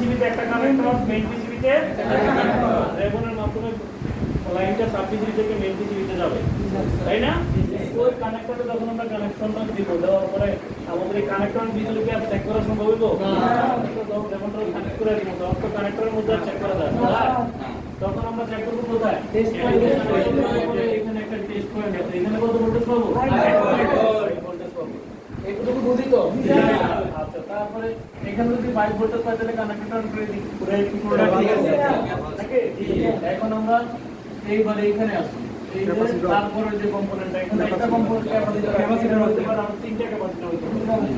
পিসিবিতে একটা connector, main পিসিবিতে রেবনের মাধ্যমে লাইনটা সাব পিসিবি থেকে মেইন পিসিবিতে যাবে, তাই না? ওই কানেক্টরে যখন আমরা কানেকশনটা দিব, দেওয়ার পরে আমাদের এই কানেক্টরের ভিতরে কি আর চেক করা সম্ভব হইব না? রেবনটা কানেক্ট করে দিব, তখন তো কানেক্টরের মধ্যে আর চেক করা যায় না। তখন আমরা চেক করব কোথায়? Test point. এখানে একটা টেস্ট পয়েন্ট আছে, এখানে কত ভোল্টেজ পাবো? 5 ভোল্টেজ পাবো। এইটুকু বুঝি তো? আচ্ছা, তারপরে এখানে যদি 5 ভোল্টেজ পাই তাহলে কানেক্টর পুরো পুরোটা ঠিক আছে নাকি? এখন আমরা এইবার এইখানে আসি। এই যে তারপরে যে কম্পোনেন্টটা, এখানে একটা কম্পোনেন্ট ক্যাপাসিটর হতে পারে, আর তিনটা ক্যাপাসিটর হতে পারে।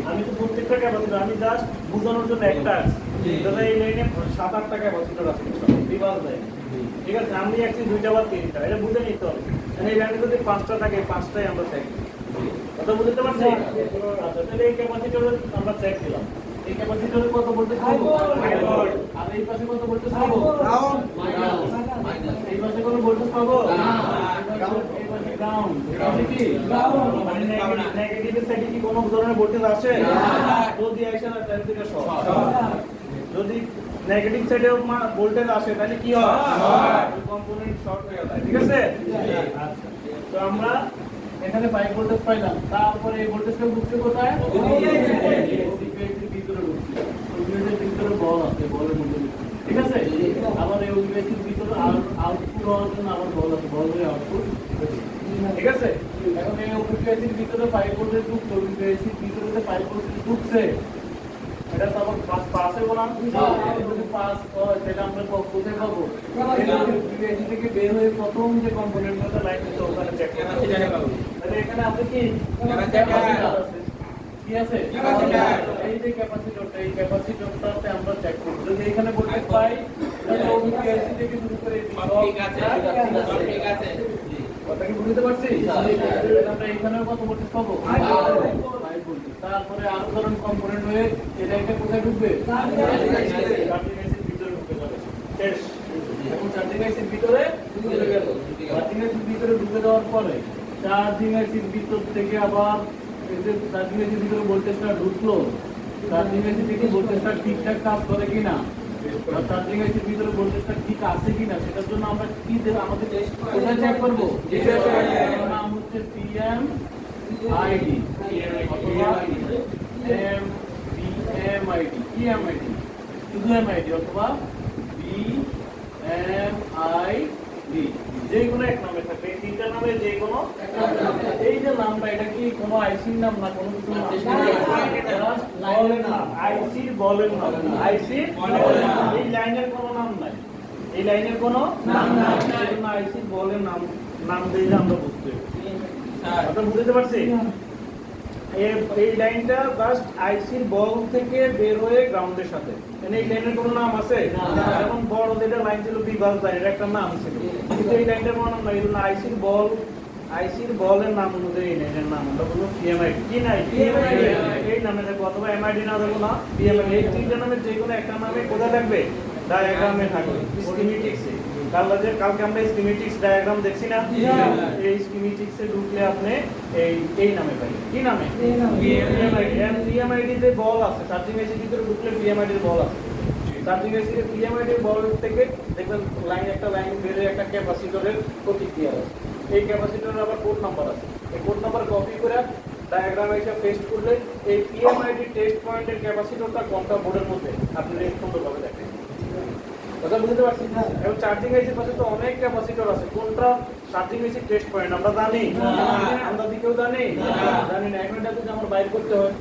আমি তো প্রত্যেকটা ক্যাপাসিটর আমি জাস্ট বোঝানোর জন্য একটা আছে। দাদা এই লাইনে 7-8টা ক্যাপাসিটর আছে বিভাগ দেয়, ঠিক আছে? আমি একটি 2টা বা 3টা, এটা বুঝে নিতে হবে। এই লাইনে যদি 5টা থাকে, 5টাই আমরা চেক দিই। কথা বুঝতে পারছি? আচ্ছা, তাহলে এই ক্যাপাসিটরে আমরা চেক দিলাম। এই ক্যাপাসিটরে কত ভোল্টেজ পাবো? আর এই পাশে কত ভোল্টেজ পাবো? মাইনাস। এই পাশে কত ভোল্টেজ পাবো? এই পাশে গ্রাউন্ড। এটা কি গ্রাউন্ড? মানে নেগেটিভ সাইডে কি কোনো ধরনের ভোল্টেজ আসে? যদি আসে না তাহলে এটা শর্ট। যদি নেগেটিভ সাইডে ভোল্টেজ আসে তাহলে কি হয়? ওই কম্পোনেন্ট শর্ট হয়ে যায়, ঠিক আছে? আচ্ছা, তো আমরা এখানে 5 ভোল্টেজ পাইলাম, তারপরে এই ভোল্টেজটা ঢুকছে কোথায়? ভিতরে ঢুকছে। ওইগুলোর ভিতরে বল আছে, বলের মধ্যে, ঠিক আছে? আবার এই ওইগুলোর ভিতরে আউটপুট হওয়ার জন্য আবার বল আছে, বলের আউটপুট, ঠিক আছে? এখন এই ওইগুলোর ভিতরে 5 ভোল্টেজ ঢুকছে, ওইগুলোর ভিতরে 5 ভোল্টেজ ঢুকছে, এটা তো আবার পাস হবে না? যদি পাস হয় তাহলে আমরা কোথায় পাবো? এই থেকে বের হয়ে প্রথম যে কম্পোনেন্টটা লাইন দিতে ওখানে চেক করতে পাবো। তাহলে এখানে আছে কি? ক্যাপাসিটর আছে। কি আছে? ক্যাপাসিটর। এই যে ক্যাপাসিটরটা, এই ক্যাপাসিটরটাতে আমরা চেক করব। যদি এখানে ভোল্টেজ পাই তাহলে ওবিসি থেকে শুরু করে ঠিক আছে, ঠিক আছে। কথা কি বুঝতে পারছি? আমরা এখানেও কত ভোল্টেজ পাবো? 5 ভোল্টেজ। তারপরে আরো ধরুন কম্পোনেন্ট হয়ে এটা একটা কোথায় ঢুকবে? চার্জিং আইসির ভিতরে ঢুকে যাবে। শেষ। এখন চার্জিং আইসির ভিতরে ঢুকে গেল। চার্জিং আইসির ভিতরে ঢুকে যাওয়ার পরে চার্জিং আইসির ভিতর থেকে আবার এই যে চার্জিং আইসির ভিতরে ভোল্টেজটা ঢুকলো, চার্জিং আইসি থেকে ভোল্টেজটা ঠিকঠাক কাজ করে কিনা, চার্জিং আইসির ভিতরে ভোল্টেজটা ঠিক আছে কিনা, সেটার জন্য আমরা কি দেব? আমাদের কোথায় চেক করব? এটার নাম হচ্ছে পিএমআইডি অথবা এমবিএমআইডি, পিএমআইডি, শুধু এমআইডি অথবা বিএমআইডি, যে কোনো এক নামে থাকবে। এই তিনটা নামে যে কোনো এই যে নামটা, এটা কি কোনো আইসির নাম না, কোনো কিছু না, আইসির বলের নাম, আইসির এই লাইনের কোনো নাম নাই, এই লাইনের কোনো নাম নাই, সেজন্য আইসির বলের নাম দিলে আমরা বুঝতে পারবো। বুঝতে পারছি? এই লাইনটা জাস্ট আইসির বল থেকে বের হয়ে গ্রাউন্ডের সাথে, এই লাইনের কোনো নাম আছে? যেমন বড় যেটা লাইন ছিল বিভাগ লাইন, এর একটা নাম ছিল, কিন্তু এই লাইনটার কোনো নাম নাই। এই জন্য আইসির বলের নাম অনুযায়ী এই লাইনের নাম আমরা বলবো পিএমআইডি। কি নাই? পিএমআইডি এই নামে থাকবে, অথবা এমআইডি না থাকবো না, পিএমআইডি। এই তিনটা নামে যে কোনো একটা নামে কোথায় থাকবে? ডায়াগ্রামে থাকবে, স্কিমেটিক্সে। কালকে আমরা স্কিমেটিক্স ডায়াগ্রাম দেখছি না? এই স্কিমেটিক্সে ঢুকলে আপনি এই নামে পাই। কি নামে? পিএমআইডি। যে বল আছে চার্জিং আইসির ভিতরে ঢুকলে পিএমআইডির বল আছে। চার্জিং আইসির পিএমআইডির বল থেকে দেখবেন একটা লাইন বের হয়ে একটা ক্যাপাসিটরের প্রতিক্রিয়া আছে। এই ক্যাপাসিটরের আবার কোড নাম্বার আছে। এই কোড নাম্বার কপি করে ডায়াগ্রামে এসে পেস্ট করলে এই পিএমআইডি টেস্ট পয়েন্টের ক্যাপাসিটরটা কোনটা বোর্ডের মধ্যে আপনি সুন্দরভাবে দেখেন। কথা বুঝতে পারছি? এবং চার্জিং আইসির পাশে তো অনেক ক্যাপাসিটর আছে, কোনটা চার্জিং আইসির টেস্ট পয়েন্ট আমরা জানি? আমরা দিকেও জানি না। এখন এটা যদি আমার বাইর করতে হয়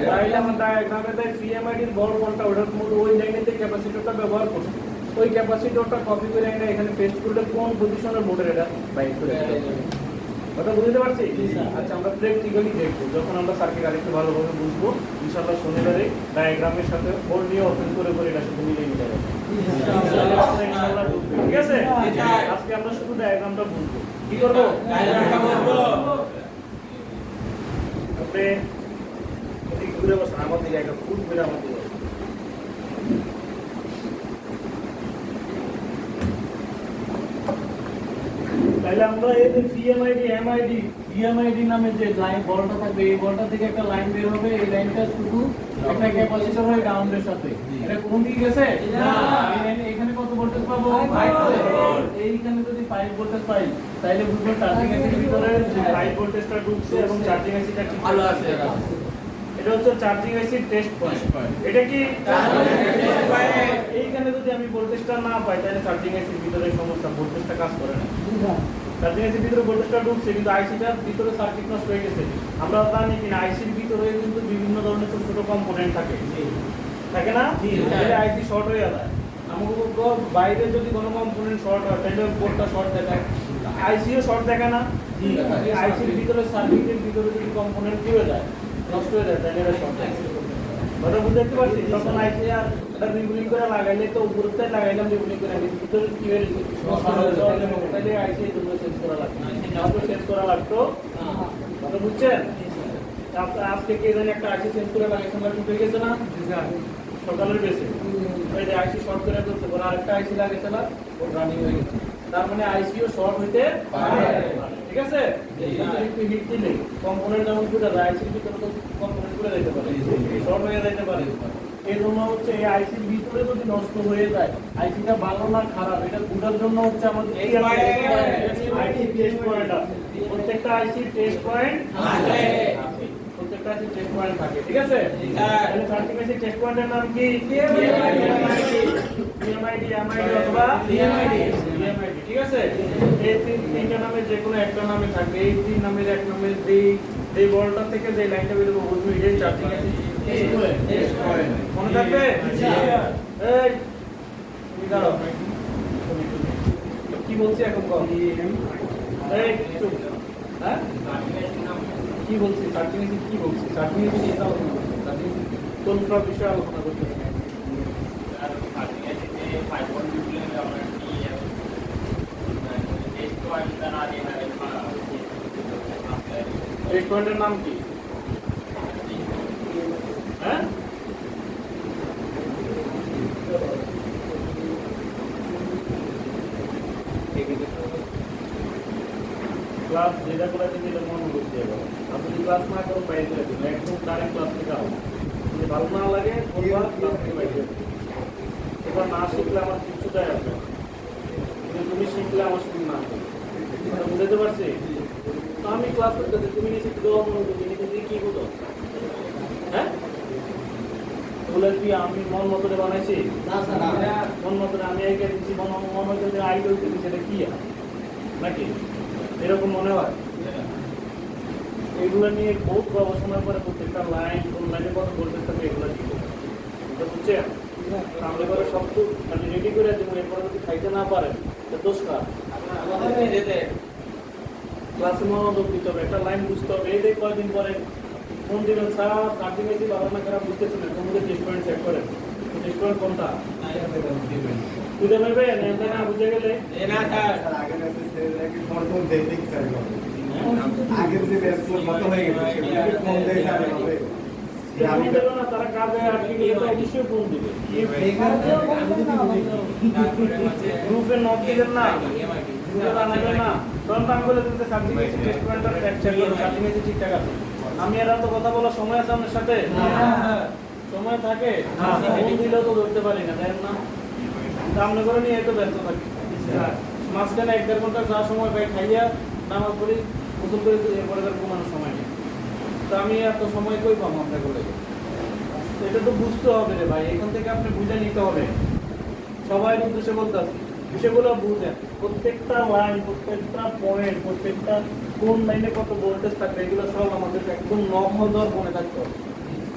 তাহলে আমার ডায়াগ্রামে দেয় পিএমআইডির বড় কোনটা, ওটার মধ্যে ওই লাইনেতে ক্যাপাসিটরটা ব্যবহার করছি, ওই ক্যাপাসিটরটা কপি করে এনে এখানে পেস্ট করলে কোন পজিশনের বোর্ডের এটা বাইর করে। কথা বুঝতে পারছি? আচ্ছা, আমরা প্র্যাকটিক্যালি দেখবো যখন আমরা সার্কিট আরেকটু ভালোভাবে বুঝবো। ইনশাআল্লাহ শনিবারে ডায়াগ্রামের সাথে বোর্ড নিয়ে ওপেন করে এটা শুধু মিলিয়ে নিতে হবে। ঠিক আছে? আজকে আমরা শুধু ডায়াগ্রামটা বুঝবো। কি করবো? ডায়াগ্রামটা বুঝবো। আপনি এদিকে ঘুরে বসেন, আমার দিকে একটা ফুট ঘুরে আমার দিকে। তাহলে আমরা এই যে পিএমআইডি, এমআইডি, বিএমআইডি নামে যে লাইন বলটা থাকবে, এই বলটা থেকে একটা লাইন বের হবে। এই লাইনটা শুধু একটা ক্যাপাসিটর হয় গ্রাউন্ডের সাথে, এটা কোন দিকে গেছে না, এখানে কত ভোল্টেজ পাবো 5 ভোল্ট। এইখানে যদি 5 ভোল্টেজ পাই তাহলে বুঝবো চার্জিং এর ভিতরে 5 ভোল্টেজটা ঢুকছে এবং চার্জিং এসিটা ঠিক ভালো আছে। এটা হচ্ছে চার্জিং এসি টেস্ট পয়েন্ট। এটা কি এইখানে যদি আমি ভোল্টেজটা না পাই তাহলে চার্জিং এসির ভিতরে সমস্যা, ভোল্টেজটা কাজ করে না। চার্জিং এসির ভিতরে ভোল্টেজটা ঢুকছে কিন্তু আইসিটার ভিতরে সার্কিট নষ্ট হয়ে গেছে। আমরা জানি কিনা আইসির ভিতরে কিন্তু বিভিন্ন ধরনের ছোট ছোট কম্পোনেন্ট থাকে, থাকে না? তাহলে আইসি শর্ট হয়ে যায়। আমাকে বাইরে যদি কোনো কম্পোনেন্ট শর্ট হয় তাহলে বোর্ডটা শর্ট দেখায়, আইসিও শর্ট দেখায় না। আইসির ভিতরে সার্কিটের ভিতরে যদি কম্পোনেন্ট পুড়ে যায়, নষ্ট হয়ে যায়, তাহলে এটা শর্ট দেখায়। কথা বুঝতে পারছি? তখন আইসি আর এটা রিবুলিং করে লাগাইলে তো উপরতে লাগাইলাম রিবুলিং করে, আমি ভিতরে কি হয়ে গেছে তাহলে আইসি এগুলো চেঞ্জ করা লাগতো, তারপর চেঞ্জ করা লাগতো। কথা বুঝছেন? আজকে কে জানি একটা আইসি চেঞ্জ করে লাগাইছে, আমরা ঢুকে গেছে না সকালের বেশি, এই যে আইসি শর্ট করে করতে পারে, আরেকটা আইসি লাগাইছে না, ও রানিং হয়ে গেছে। তার মানে আইসিও শর্ট হইতে পারে, ঠিক আছে? একটু হিট দিলে কম্পোনেন্ট যেমন পুরো আইসির ভিতরে তো কম্পোনেন্ট পুরো যেতে পারে, শর্ট হয়ে যেতে পারে। এই জন্য হচ্ছে এই আইসির ভিতরে যদি নষ্ট হয়ে যায়, আইসিটা ভালো না খারাপ এটা বোঝার জন্য হচ্ছে আমাদের আইসি টেস্ট পয়েন্ট আছে। প্রত্যেকটা আইসি টেস্ট পয়েন্ট আছে, প্রত্যেকটা আইসি টেস্ট পয়েন্ট থাকে, ঠিক আছে? তাহলে সার্কিট আইসি টেস্ট পয়েন্টের নাম কি? পিএমআইডি, এমআইডি অথবা ডিএমআইডি, ঠিক আছে? এই তিনটা নামে যে কোনো একটা নামে থাকবে। এই তিন নামের এক নামের এই বলটা থেকে যে লাইনটা বের হবে বুঝবি এই চার্জিং আছে টেস্ট পয়েন্ট, মনে থাকবে? এই তুমি দাঁড়াও, কি বলছি এখন কম? এই চুপ, হ্যাঁ কি বলছি? চার্জিং আছে কি বলছি? চার্জিং আছে কি এটা কোন বিষয়ে আলোচনা করতেছি? টেস্ট পয়েন্টের নাম কি? হ্যাঁ ক্লাস যেটা করে দিন এটা মনে করতে হবে। আপনি যদি ক্লাস না করেন বাইরে করে দিন, একদম ডাইরেক্ট ক্লাস থেকে আও। যদি ভালো না লাগে বলবা ক্লাস থেকে বাইরে দিন। এবার না শিখলে আমার কিছু যায় আসবে, কিন্তু তুমি শিখলে আমার শুধু না বুঝতে পারছি। তো আমি ক্লাস করতেছি, তুমি নিয়ে শিখতে দেওয়া মনে করছি নিজে কি বলো? হ্যাঁ বলে কি আমি মন মতো বানাইছি? মন মতো আমি আইকে দিচ্ছি, মন মতো আইডিয়া দিচ্ছি, সেটা কি নাকি এরকম মনে হয়? এগুলো নিয়ে বহুত গবেষণা করে প্রত্যেকটা লাইন কোন লাইনে কত ভোল্টেজ থাকে এগুলো কি বুঝছেন? আমরা করে সব তো মানে রেডি করে দেবো, এরপরে যদি খাইতে না পারেন তো দোষ কার? ক্লাসে মনোযোগ দিতে হবে, একটা লাইন বুঝতে হবে। এই যে কয়েকদিন পরে ফোন দিবেন, স্যার চার্জিং এসি বাবা না খারাপ বুঝতেছেন না, তোমাদের টেস্ট পয়েন্ট চেক করেন। টেস্ট পয়েন্ট কোনটা বুঝে পারবে না? বুঝে গেলে না স্যার আগের যে ব্যাচগুলো মত হয়ে গেছে সেগুলোকে ফোন দেয় স্যার হবে আমি দেব না, তারা কাজে আটকে গেলে তো অবশ্যই ফোন দিবে। গ্রুপে নক দিবেন না, গ্রুপে বানাবেন না, তখন আমি বলে দিতে সাবজেক্ট এসে টেস্ট পয়েন্টটা চেক করুন, সাবজেক্ট এসে ঠিকঠাক আছে। আমি এরা তো কথা বলার সময় আছে আপনার সাথে? সময় থাকে ফোন দিলেও তো ধরতে পারি না, দেখেন না? সামনে করে নিয়ে তো ব্যস্ত থাকি, মাঝখানে 1-1.5 ঘন্টা যা সময় পাই খাইয়া নামাজ পড়ি, গোসল করে এরপরে তার ঘুমানোর সময় নেই। তো আমি এত সময় কই পাবো আপনাকে বলে? এটা তো বুঝতে হবে রে ভাই, এখান থেকে আপনি বুঝে নিতে হবে। সবাই উদ্দেশ্যে বলতে আসি বিষয়গুলো বুঝেন, প্রত্যেকটা লাইন, প্রত্যেকটা পয়েন্ট, প্রত্যেকটা কোন লাইনে কত ভোল্টেজ থাকবে এগুলো সব আমাদের একদম নখদর মনে থাকতে হবে,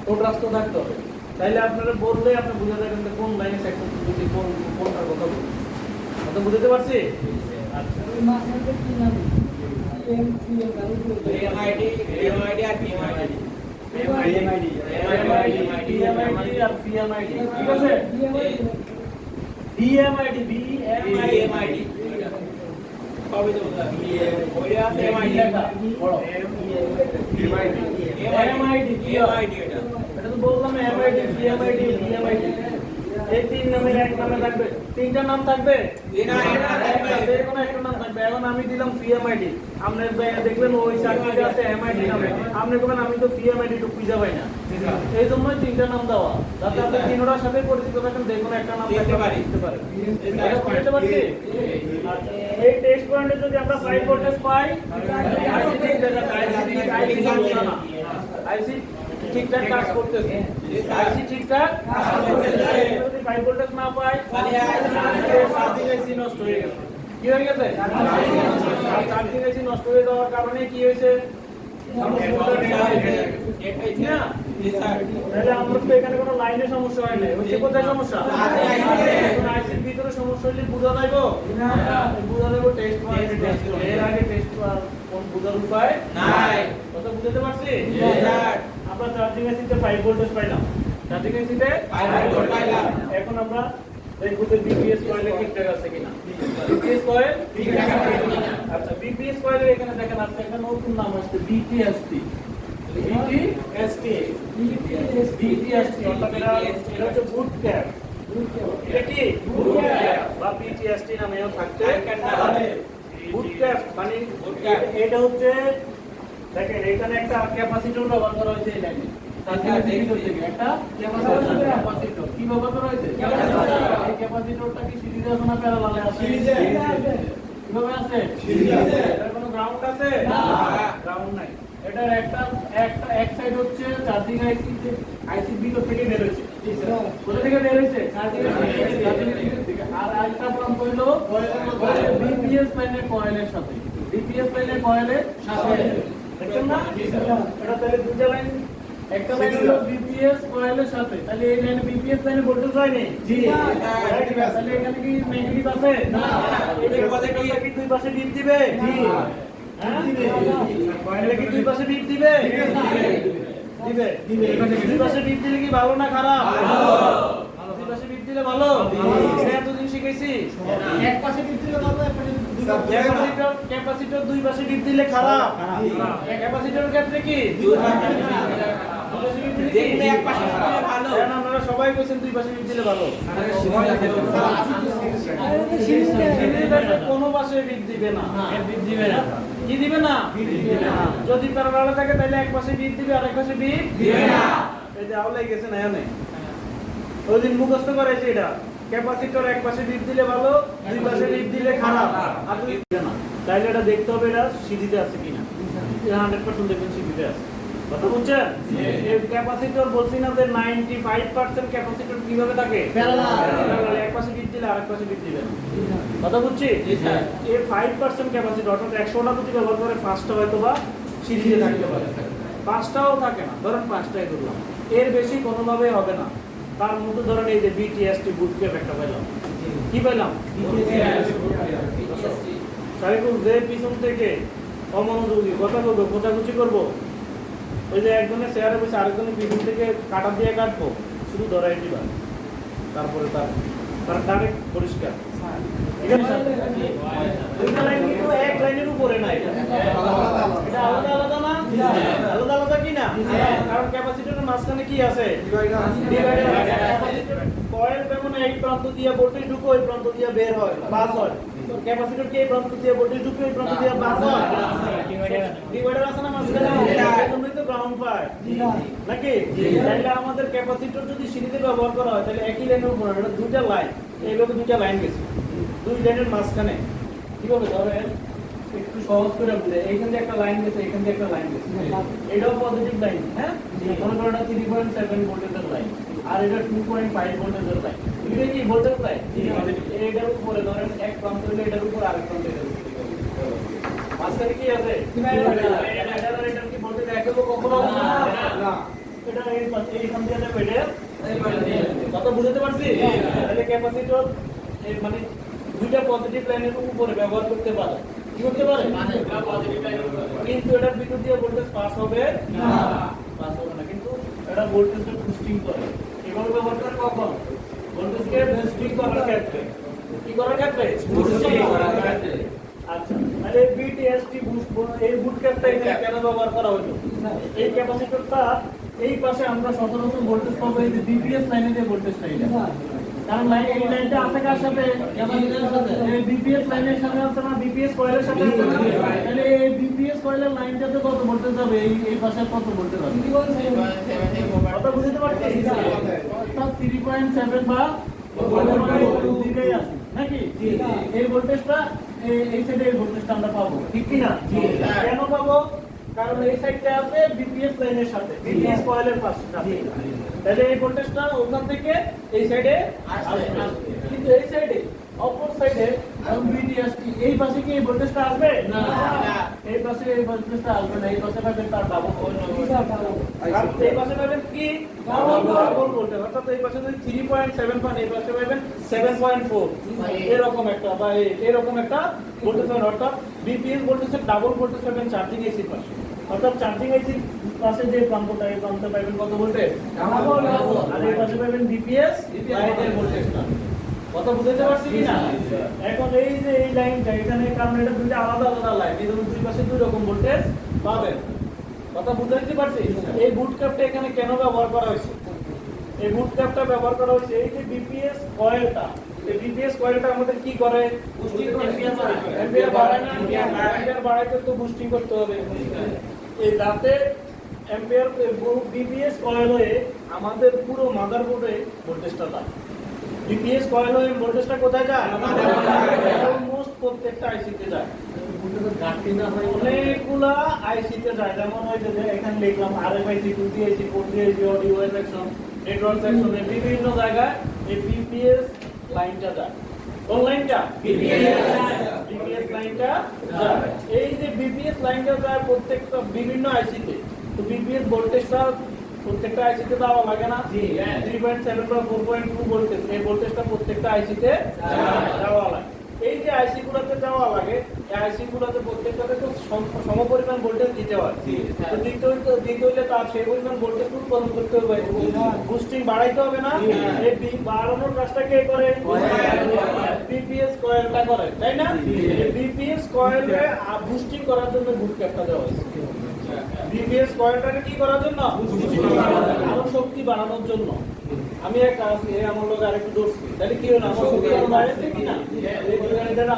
কোনরাস্ত থাকতে হবে। তাইলে আপনারা বললে আপনি বুঝে যাবেন যে কোন লাইনে সেকশন যদি কোনটার কথা বলছি। কথা বুঝতে পারছি? আচ্ছা এমআইডি আর পিএমআইডি, এমআইডি আর পিএমআইডি, ঠিক আছে? ডিএমআইডি, বিএমআইডি সবই তো বললাম। ওইটা এমআইডি লেখা বড় এমআইডি, এমআইডি, পিএমআইডি, এটা তো বললাম এমআইডি, পিএমআইডি, ডিএমআইডি। এই তিন নামের এক নামে থাকবে, তিনটা নাম থাকবে, কোনো একটা নাম থাকবে। এখন আমি দিলাম সিএমআইডি, আপনি দেখবেন ওই সার্টিফিকেট আছে এমআইডি নামে, আপনি বলবেন আমি তো সিএমআইডি তো খুঁজে পাই না। এই জন্যই তিনটা নাম দেওয়া, যাতে আপনি তিনটার সাথে পরিচিত থাকেন, যে কোনো একটা নাম দিতে পারেন। বুঝতে পারছি? আচ্ছা, এই টেস্ট পয়েন্টে যদি আমরা 5 ভোল্টেজ পাই, আইসি ঠিকঠাক কাজ করতেছে, আইসি ঠিকঠাক কাজ করতেছে। যদি 5 ভোল্টেজ না পাই, চার্জিং আইসি নষ্ট হয়ে গেছে। কি হয়ে গেছে? চার্জিং আইসি নষ্ট হয়ে যাওয়ার কারণে কি হয়েছে? তাহলে আমরা তো এখানে কোনো লাইনের সমস্যা হয় না, হচ্ছে কোথায় সমস্যা? আইসির ভিতরে সমস্যা হলে বুঝা যাইবো, বুঝা যাইবো টেস্ট পয়েন্টে টেস্ট করে। এর আগে টেস্ট কোন বুঝার উপায় নাই। কথা বুঝতে পারছি? আমরা চার্জিং আইসিতে 5 ভোল্টেজ পাইলাম, চার্জিং আইসিতে 5 ভোল্ট পাইলাম। এখন আমরা দেখব যে বিপিএস কয়েলে ঠিকঠাক আছে কিনা। বিপিএস কয়েল ঠিকঠাক আছে কিনা। আচ্ছা, বিপিএস কয়েলের এখানে দেখেন আপনি একটা নতুন নাম আসছে বিটিএসটি। বিটিএসটি অর্থাৎ এটা হচ্ছে বুট ক্যাপ। এটা কি বুট ক্যাপ বা বিটিএসটি নামেও থাকতে পারে। বুট ক্যাপ মানে এটা হচ্ছে, দেখেন এখানে একটা ক্যাপাসিটর ব্যবহার করা হয়েছে এই লাইনে। একটা ক্যাপাসিটর কি ব্যবহার করা হয়েছে? এই ক্যাপাসিটরটা কি সিরিজে আছে না প্যারালালে আছে? কিভাবে আছে? সিরিজে আছে। এর কোনো গ্রাউন্ড আছে? না, গ্রাউন্ড নাই। এটার একটা এক সাইড হচ্ছে চার্জিং আইসি, আইসির ভিতর থেকে বের হয়েছে। কোথা থেকে বের হয়েছে? চার্জিং থেকে। আর আরেকটা প্রান্ত হলো বিপিএস লাইনের কয়েলের সাথে, বিপিএস লাইনের কয়েলের সাথে। দেখছেন না? এটা তাহলে দুটো লাইন, একটা লাইন হলো বিপিএস কয়েলের সাথে, তাহলে এই লাইনে বিপিএস লাইনে ভোল্টেজ হয় না। জি, তাহলে এখানে কি নেগেটিভ আছে? না। এর পজিটিভ কি দুই পাশে ডিপ দিবে? জি, হ্যাঁ কয়েলে কি দুই পাশে ডিপ দিবে? দিবে। দুই পাশে ডিপ দিলে কি ভালো না খারাপ? ভালো। দুই পাশে ডিপ দিলে ভালো। এটা এতদিন শিখেছি। এক পাশে ডিপ দিলে ভালো, এক পাশে ক্যাপাসিটর দুই পাশে ডিপ দিলে খারাপ। ক্যাপাসিটরের ক্ষেত্রে কি আপনারা সবাই বলছেন দুই পাশে ডিপ দিলে ভালো। কোনো পাশে ডিপ দিবে না, কি দিবে না? যদি প্যারালালে থাকে তাহলে এক পাশে ডিপ দিবে আর এক পাশে ডিপ দিবে না। এই যে আওলাই গেছে না, এনে ওই দিন মুখস্থ করেছে এটা, ক্যাপাসিটর এক পাশে ডিপ দিলে ভালো, দুই পাশে ডিপ দিলে খারাপ। আর দুই দিবে না, তাইলে এটা দেখতে হবে এটা সিডিতে আছে কিনা। 100% দেখবেন সিডিতে আছে। কথা বুঝছেন? এই ক্যাপাসিটর বলছি না যে 95% ক্যাপাসিটর কিভাবে থাকে? প্যারালাল, এক পাশে ডিপ দিলে আরেক পাশে ডিপ দিবে না। কথা বুঝছি? জি স্যার। এই 5% ক্যাপাসিটর অর্থাৎ 100টা যদি ব্যবহার করে 5টা হয়তো বা সিডিতে থাকতে পারে, 5টাও থাকে না, ধরেন 5টাই ধরলাম, এর বেশি কোনোভাবে হবে না। তার মধ্যে ধরেন এই যে বিটিএসটি বুট ক্যাপ একটা পেলাম, কি পেলাম? সারিকুল যে পিছন থেকে অমনোযোগী কথা বলবো, কোথাকুচি করবো, ওই যে একজনের চেয়ারে বসে আরেকজনের পিছন থেকে কাটা দিয়ে কাটবো, শুধু ধরাই দিবা, তারপরে তার ডাইরেক্ট পরিষ্কার। ঠিক আছে? দুইটা লাইন কিন্তু এক লাইনের উপরে নাই, এটা আলাদা আলাদা না? আলাদা আলাদা কি না? কারণ ক্যাপাসিটরের মাঝখানে কি আছে? ডিভাইডার আছে। ক্যাপাসিটর কয়েল যেমন এই প্রান্ত দিয়ে ভোল্টেজ ঢুকে ওই প্রান্ত দিয়ে বের হয়, পাস হয়। ক্যাপাসিটর কি এই প্রান্ত দিয়ে ভোল্টেজ ঢুকে ওই প্রান্ত দিয়ে পাস হয়? ডিভাইডার আছে না মাঝখানে? এজন্যই তো গ্রাউন্ড পায় নাকি? তাহলে আমাদের ক্যাপাসিটর যদি সিরিজে ব্যবহার করা হয় তাহলে একই লাইনের উপর, এটা দুইটা লাইন, এইভাবে দুইটা লাইন গেছে, দুই লাইনের মাঝখানে কিভাবে ধরেন একটু সহজ করে বুঝে, এইখান থেকে একটা লাইন গেছে, এইখান থেকে একটা লাইন গেছে, এটাও পজিটিভ লাইন, হ্যাঁ মনে করেন এটা 3.7 ভোল্টেজের লাইন আর এটা 2.5 ভোল্টেজের লাইন, এটা কি ভোল্টেজ লাইন? এটার উপরে ধরেন এক প্রান্ত হলে এটার উপর আরেক প্রান্ত এটার উপর, মাঝখানে কি আছে? এটার কি ভোল্টেজ একই কখনো না, এটা এইখান দিয়ে যাবে, এটা কথা বুঝতে পারছি? তাহলে ক্যাপাসিটর মানে দুইটা পজিটিভ লাইনের উপরে ব্যবহার করতে পারে, কি করতে পারে? কিন্তু এটার ভিতর দিয়ে ভোল্টেজ পাস হবে না, পাস হবে না, কিন্তু এটা ভোল্টেজকে বুস্টিং করে। কিভাবে ব্যবহার করে? কখন? ভোল্টেজকে বুস্টিং করার ক্ষেত্রে। কি করার ক্ষেত্রে? বুস্টিং করার ক্ষেত্রে। আচ্ছা, তাহলে বিটিএসটি বুস্ট এই বুট ক্যাপটা এখানে কেন ব্যবহার করা হলো? এই ক্যাপাসিটরটা এই পাশে আমরা সচরাচর ভোল্টেজ পাবো এই যে বিপিএস লাইনে যে ভোল্টেজটা, এটা কারণ এই লাইনটা আছে কার সাথে? এই বিপিএস লাইনের সাথে আছে না, বিপিএস কয়েলের সাথে আছে না। তাহলে এই বিপিএস কয়েলের লাইনটাতে কত ভোল্টেজ যাবে? এই পাশে কত ভোল্টেজ যাবে? কথা বুঝতে পারছেন? অর্থাৎ 3.7 বা দিকেই আছে নাকি? এই ভোল্টেজটা এই সাইডে এই ভোল্টেজটা আমরা পাবো, ঠিক কি না? কেন পাবো? কারণ এই সাইডটা আছে বিপিএস লাইনের সাথে, বিপিএস কয়েলের পাশে সাথে। তাহলে এই ভোল্টেজটা ওখান থেকে এই সাইডে আসবে, কিন্তু এই সাইডে অপর সাইডে বিটিএস এই পাশে কি এই ভোল্টেজটা আসবে না? এই পাশে এই ভোল্টেজটা আসবে না, এই পাশে পাবেন তার ডাবল ভোল্টেজ। আর এই পাশে পাবেন কি ডাবল ভোল্টেজ, অর্থাৎ এই পাশে যদি 3.7 পান, এই পাশে পাবেন 7.4, এরকম একটা বা এরকম একটা ভোল্টেজ পাবেন। অর্থাৎ বিপিএস ভোল্টেজের ডাবল ভোল্টেজ পাবেন চার্জিং এসির পাশে। অর্থাৎ চার্জিং এসির পাশে যে প্রান্তটা, এই প্রান্তে পাবেন কত ভোল্টেজ? ডাবল। আর এই পাশে পাবেন বিপিএস লাইনের ভোল্টেজটা। কথা বুঝতে পারছি কি না? এখন এই যে এই লাইনটা এখানে, কারণ এটা দুটো আলাদা আলাদা লাইন, এই জন্য দুই পাশে দুই রকম ভোল্টেজ পাবেন। কথা বুঝতে পারছি? এই বুটক্যাপটা এখানে কেন ব্যবহার করা হয়েছে? এই বুটক্যাপটা ব্যবহার করা হয়েছে এই যে বিপিএস কয়েলটা, এই বিপিএস কয়েলটা আমাদের কি করে? বুস্টিং করে, এম্পিয়ার বাড়ায় না? এম্পিয়ার বাড়াইতে তো বুস্টিং করতে হবে। এই রাতে এম্পিয়ার বিপিএস কয়েল হয়ে আমাদের পুরো মাদারবোর্ডে ভোল্টেজটা দেয়। বিপিএস কয়েল হয়ে ভোল্টেজটা কোথায় যায়? অলমোস্ট প্রত্যেকটা আইসিতে যায়। অনেকগুলা আইসিতে যায়, যেমন ওই যে এখানে লিখলাম আরএফআইসি, 2G আইসি, 4G আইসি, অডিও সেকশন, নেটওয়ার্ক সেকশনে বিভিন্ন জায়গায় এই বিপিএস লাইনটা যায়। কোন লাইনটা? বিপিএস লাইনটা যায়। এই যে বিপিএস লাইনটা যায় প্রত্যেকটা বিভিন্ন আইসিতে, তো বিপিএস ভোল্টেজটা প্রত্যেকটা আইসিতে দেওয়া লাগে না? 3.7 বা 4.2 ভোল্টেজ, এই ভোল্টেজটা প্রত্যেকটা আইসিতে দেওয়া লাগে। এই যে আইসি গুলোতে দেওয়া লাগে, এই আইসি গুলোতে প্রত্যেকটাতে তো সমপরিমাণ ভোল্টেজ দিতে হয়। তো দিতে হইলে তার সেই পরিমাণ ভোল্টেজ উৎপাদন করতে হবে, বুস্টিং বাড়াইতে হবে না? এই বাড়ানোর কাজটা কে করে? বিপিএস কয়েলটা করে, তাই না? এই বিপিএস কয়েলে বুস্টিং করার জন্য বুটক্যাপটা দেওয়া হয়েছে। বিপিএস কয়েলটাকে কি করার জন্য? আরো শক্তি বাড়ানোর জন্য। আমি আমার লোক আরেকটু দৌড়ছি, তাহলে কি হলো? আমার শক্তি আরো বাড়ছে কিনা?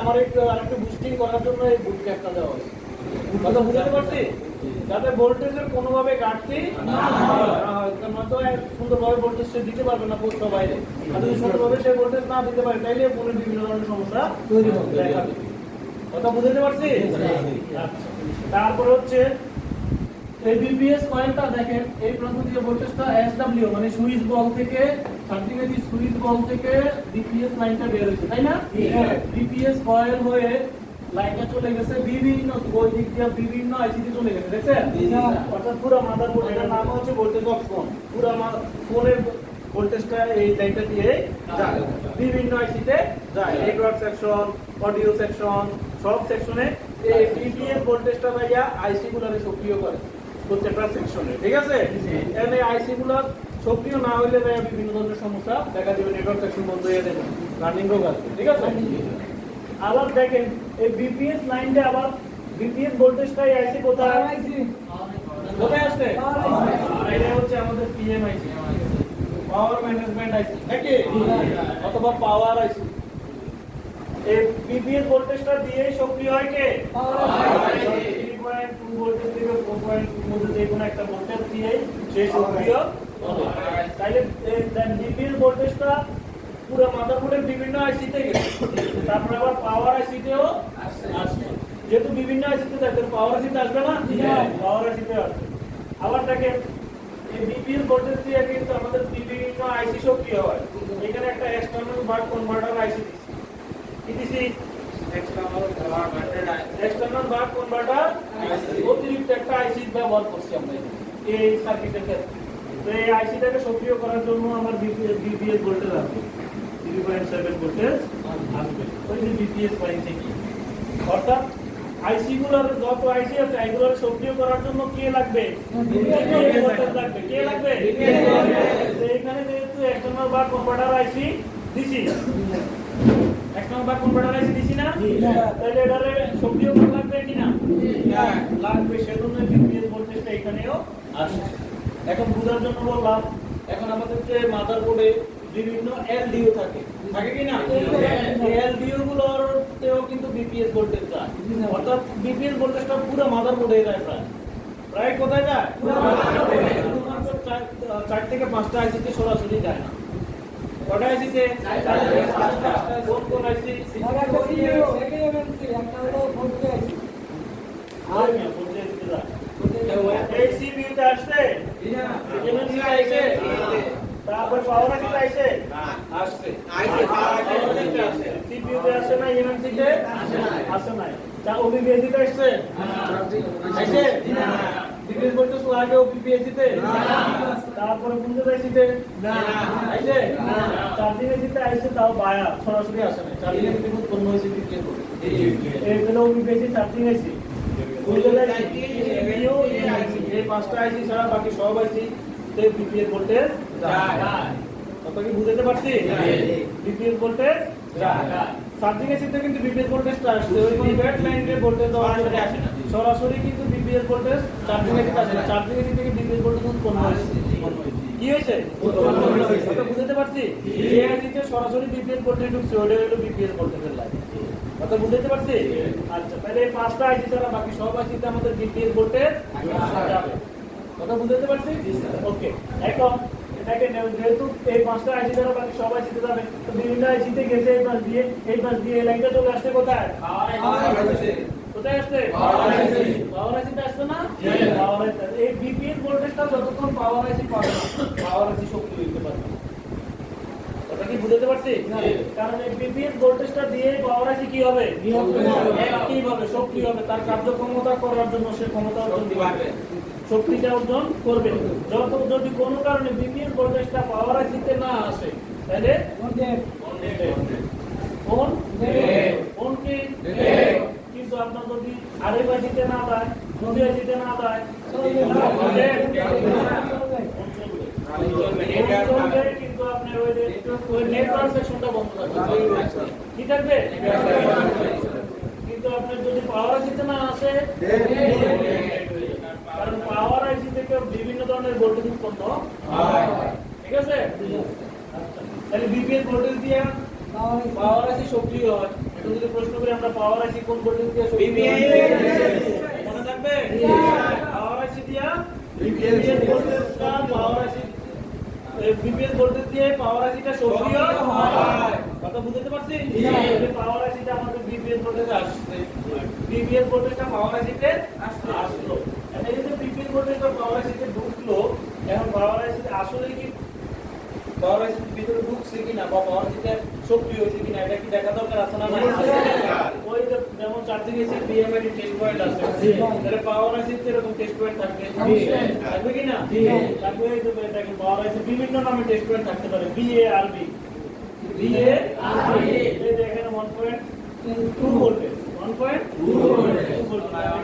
আমার একটু আরেকটু বুস্টিং করার জন্য এই বুটক্যাপটা দেওয়া হয়েছে। কথা বুঝতে পারছি? যাতে ভোল্টেজের কোনোভাবে ঘাটতি না হয়, নয়তো সুন্দরভাবে ভোল্টেজ সে দিতে পারবে না পোস্ট বাইরে। আর যদি সুন্দরভাবে সে ভোল্টেজ না দিতে পারে, তাইলে ফোনের বিভিন্ন ধরনের সমস্যা তৈরি হবে। কথা বুঝতে পারছি? তারপর হচ্ছে এই বিপিএস কয়েলটা দেখেন, এই প্রান্ত দিয়ে ভোল্টেজটা এসডব্লিউ মানে সুইচ বল থেকে, সার্কিটের সুইচ বল থেকে বিপিএস লাইনটা বের হয়েছে, তাই না? বিপিএস কয়েল হয়ে লাইনটা চলে গেছে বিভিন্ন ওই দিক দিয়ে বিভিন্ন আইসিতে চলে গেছে, দেখছেন? অর্থাৎ পুরো মাদারবোর্ড, এটার নাম হচ্ছে ভোল্টেজ অফ ফোন। পুরো ফোনের ভোল্টেজটা এই লাইনটা দিয়ে যায়, বিভিন্ন আইসিতে যায়, নেটওয়ার্ক সেকশন, অডিও সেকশন, সব সেকশনে এই বিপিএস ভোল্টেজটা ভাইয়া আইসি গুলোরে সক্রিয় করে প্রত্যেকটা সেকশনে, ঠিক আছে? এখানে আইসি গুলো সক্রিয় না হইলে ভাইয়া বিভিন্ন ধরনের সমস্যা দেখা দেবে, নেটওয়ার্ক সেকশন বন্ধ হয়ে যাবে, রানিং রোগ আসবে, ঠিক আছে? আবার দেখেন এই বিপিএস লাইনটা, আবার বিপিএস ভোল্টেজটা এই আইসি কোথায় আসছে? এটা হচ্ছে আমাদের পিএম আইসি, পাওয়ার ম্যানেজমেন্ট আইসি নাকি, অথবা পাওয়ার আইসি। এই বিপিএস ভোল্টেজটা দিয়ে সক্রিয় হয় কে? 3.2 ভোল্টেজ থেকে 4.2 মধ্যে যে কোনো একটা ভোল্টেজ দিয়ে সে সক্রিয় হবে। তাইলে বিপিএস ভোল্টেজটা পুরো মাদারবোর্ডের বিভিন্ন আইসিতে গেছে, তারপরে আবার পাওয়ার আইসিতেও আসছে। যেহেতু বিভিন্ন আইসিতে যাচ্ছে, পাওয়ার আইসিতে আসবে না? পাওয়ার আইসিতে আসবে। আবার দেখেন এই বিপিএস ভোল্টেজ দিয়ে কিন্তু আমাদের বিভিন্ন আইসি সক্রিয় হয়। এখানে একটা এক্সটার্নাল বাক কনভার্টার আইসি দিছি, এক্সটার্নাল বাক কনভার্টার অতিরিক্ত একটা আইসি ব্যবহার করছি আমরা এই সার্কিটের ক্ষেত্রে। তো এই আইসিটাকে সক্রিয় করার জন্য আমার বিপিএস ভোল্টেজ আসবে, 3.7 ভোল্টেজ আসবে ওই যে বিপিএস লাইন থেকে। অর্থাৎ আইসি গুলোর যত আইসি আছে, এগুলোর সক্রিয় করার জন্য কে লাগবে? বিপিএস ভোল্টেজ লাগবে। কে লাগবে? এখানে যেহেতু এক্সটার্নাল বাক কনভার্টার আইসি দিছি, এক্সটার্নাল বাক কনভার্টার আইসি দিছি না, তাহলে এটারে সক্রিয় করা লাগবে কিনা? লাগবে, সেজন্য বিপিএস ভোল্টেজটা এখানেও আসছে। এখন বোঝার জন্য বললাম, এখন আমাদের যে মাদারবোর্ডে বিভিন্ন এলডিও থাকে কি না? এই এলডিও গুলোতেও কিন্তু বিপিএস ভোল্টেজ যায়, অর্থাৎ বিপিএস ভোল্টেজটা পুরো মাদারবোর্ডে যায় প্রায় কোথায় যায়? শুধুমাত্র 4 থেকে 5টা আইসিতে সরাসরি যায় না। কটা আইসিতে? 4 থেকে 5টা। কোন আইসি? একটা হলো ভোল্টেজ আইসি। আর ভোল্টেজ আইসিতে যায়। এই সিপিইউতে আসছে? না। এমএনসি আইছে? তারপর পাওয়ার আইসিতে আইছে? না, আসছে। আইছে পাওয়ার আইসিতে আসছে। সিপিইউতে আসে না, এমএনসিতে আসে না। তা ওবিপিএসিতে আসছে? না। আইছে? না। বিপিএস ভোল্টেজ লাগে ওবিপিএসিতে? না। তারপরে কোনটা আইসিতে? না। আইছে? না। চার্জিং আইসিতে আইছে, তাও বায়া সরাসরি আসে না। চার্জিং আইসিতে উৎপন্ন হয়েছে বিপিএস ভোল্টেজ। এই হলো ওবিপিএসি চার্জিং আইসি। এই 5টা আইসি ছাড়া বাকি সব আইসি তে বিপিএস ভোল্টেজ যায়। কত কি বুঝতে পারছি? বিপিএস ভোল্টেজ যায়। চার্জিং আইসিতে কিন্তু বিপিএস ভোল্টেজটা আসছে, ওই কনভার্ট লাইনের ভোল্টেজ দেওয়া আসে না, সরাসরি কিন্তু বিপিএস ভোল্টেজ চার্জিং আইসিতে আসে না। চার্জিং আইসি থেকে বিপিএস ভোল্টেজ উৎপন্ন হয়েছে। কি হয়েছে? কত বুঝতে পারছি? এই আইসিতে সরাসরি বিপিএস ভোল্টেজ ঢুকছে, ওটা হলো বিপিএস ভোল্টেজের লাইন। কথা বুঝতে পারছি? আচ্ছা, তাহলে এই 5টা আইসি ছাড়া বাকি সব আইসিতে আমাদের বিপিএস ভোল্টেজ যাবে। কথা বুঝতে পারছি? ওকে, এখন এটাকে যেহেতু এই 5টা আইসি ছাড়া বাকি সব আইসিতে যাবে, তো বিভিন্ন আইসিতে গেছে এই পাশ দিয়ে এই লাইনটা চলে আসছে কোথায়? কোথায় আসছে? পাওয়ার আইসিতে আসছে না? পাওয়ার আইসি। এই বিপিএস ভোল্টেজটা যতক্ষণ পাওয়ার আইসি পাবে না, পাওয়ার আইসি শক্তি দিতে পারবে না। কথা কি বুঝতে পারছি? কারণ এই বিপিএস ভোল্টেজটা দিয়ে পাওয়ার আইসি কি হবে? অ্যাক্টিভ হবে, সক্রিয় হবে, তার কার্যক্ষমতা করার জন্য সে ক্ষমতা অর্জন করবে, শক্তিটা অর্জন করবে। যদি কোনো কারণে বিপিএস ভোল্টেজটা পাওয়ার আইসিতে না আসে, তাহলে কোন কি? কিন্তু আপনার যদি আরেক আইসিতে না দেয়, যদি আইসিতে না দেয়, কিন্তু আপনার ওই নেটওয়ার্ক সেকশনটা বন্ধ থাকবে। কি থাকবে? কিন্তু আপনার যদি পাওয়ার আইসিতে না আসে, কারণ পাওয়ার আইসি থেকে বিভিন্ন ধরনের ভোল্টেজ উৎপন্ন হয়। ঠিক আছে? তাহলে বিপিএস ভোল্টেজ দিয়ে পাওয়ার আইসি সক্রিয় হয়। এটা যদি প্রশ্ন করি আমরা, পাওয়ার আইসি কোন ভোল্টেজ দিয়ে সক্রিয় হয়? মনে থাকবে? পাওয়ার আইসি দিয়া বিপিএস ভোল্টেজটা পাওয়ার আইসি বিপিএস ভোল্টেজ দিয়ে পাওয়ার আইসিটা সক্রিয় হয়। কথা বুঝতে পারছি? পাওয়ার আইসিটা আমাদের বিপিএস ভোল্টেজে আসছে, বিপিএস ভোল্টেজটা পাওয়ার আইসিতে আসলো। এই যে বিপিএস ভোল্টেজটা পাওয়ার আইসিতে ঢুকলো, এখন পাওয়ার আইসিতে আসলে কি পাওয়ার আইসির ভিতরে ঢুকছে কিনা বা পাওয়ার আইসিতে সক্রিয় হয়েছে কিনা, এটা কি দেখা দরকার আছে না? ওই যেমন চার্জিং আইসি বিএমআই টেস্ট পয়েন্ট আছে, তাহলে পাওয়ার আইসিতে এরকম টেস্ট পয়েন্ট থাকবে কিনা? থাকবে। দেখেন পাওয়ার আইসি বিভিন্ন নামে টেস্ট পয়েন্ট থাকতে পারে, বিএআরবি। এই দেখেন 1.2 ভোল্টেজ, 1.2 ভোল্টেজ।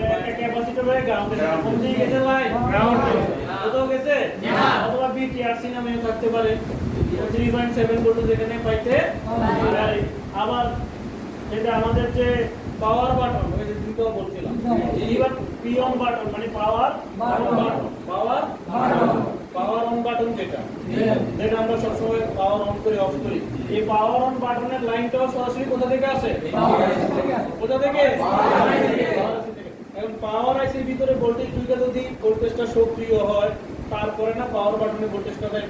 এটা একটা ক্যাপাসিটর হয়ে গ্রাউন্ডে কোন দিকে গেছে? লাইন গ্রাউন্ডে। কোথাও গেছে? অথবা বিটিআরসি নামেও থাকতে পারে, 3.7 ভোল্টেজ এখানে পাইতে পারে। আবার এটা আমাদের যে পাওয়ার বাটন, ওই যে দুটো বলছিলাম, এবার পি অন বাটন মানে power button, power on button যেটা আমরা সবসময় পাওয়ার অন করে অফ করি, এই পাওয়ার অন বাটনের লাইনটাও সরাসরি কোথা থেকে আসে? কোথা থেকে? এখন পাওয়ার আইসির ভিতরে ভোল্টেজ দুইটা যদি ভোল্টেজটা সক্রিয় হয়, তারপরে না পাওয়ার বাটনের ভোল্টেজটা দেয়।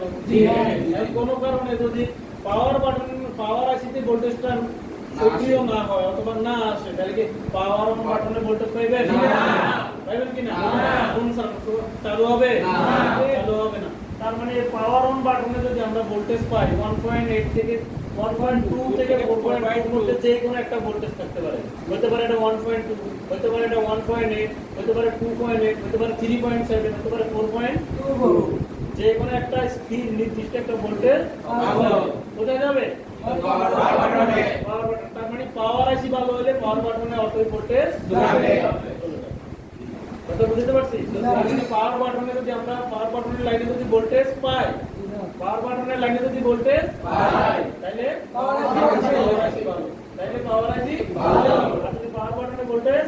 কোনো কারণে যদি পাওয়ার আইসিতে ভোল্টেজটা সক্রিয় না হয় অথবা না আসে, তাহলে কি পাওয়ার অন বাটনে ভোল্টেজ পাইবেন? পাইবেন কিনা? চালু হবে? চালু হবে না। তার মানে পাওয়ার অন বাটনে যদি আমরা ভোল্টেজ পাই 1.8 থেকে 1.2 থেকে 4.5 মধ্যে যে কোনো একটা ভোল্টেজ থাকতে পারে। হতে পারে এটা 1.2, হতে পারে এটা 1.8, হতে পারে 2.8, হতে পারে 3.7, হতে পারে 4.2। যে কোনো একটা স্থির নির্দিষ্ট একটা ভোল্টেজ কোথায় যাবে? পাওয়ার বাটনে। তার মানে পাওয়ার আইসি ভালো হলে পাওয়ার বাটনে অটো ভোল্টেজ যাবে। কথা বুঝতে পারছি? পাওয়ার বাটনে যদি আমরা পাওয়ার বাটনের লাইনে যদি ভোল্টেজ পাই, পাওয়ার বাটনের লাইনে যদি ভোল্টেজ পাই, তাহলে পাওয়ার আইসি ভালো, তাহলে পাওয়ার আইসি ভালো। আর যদি পাওয়ার বাটনে ভোল্টেজ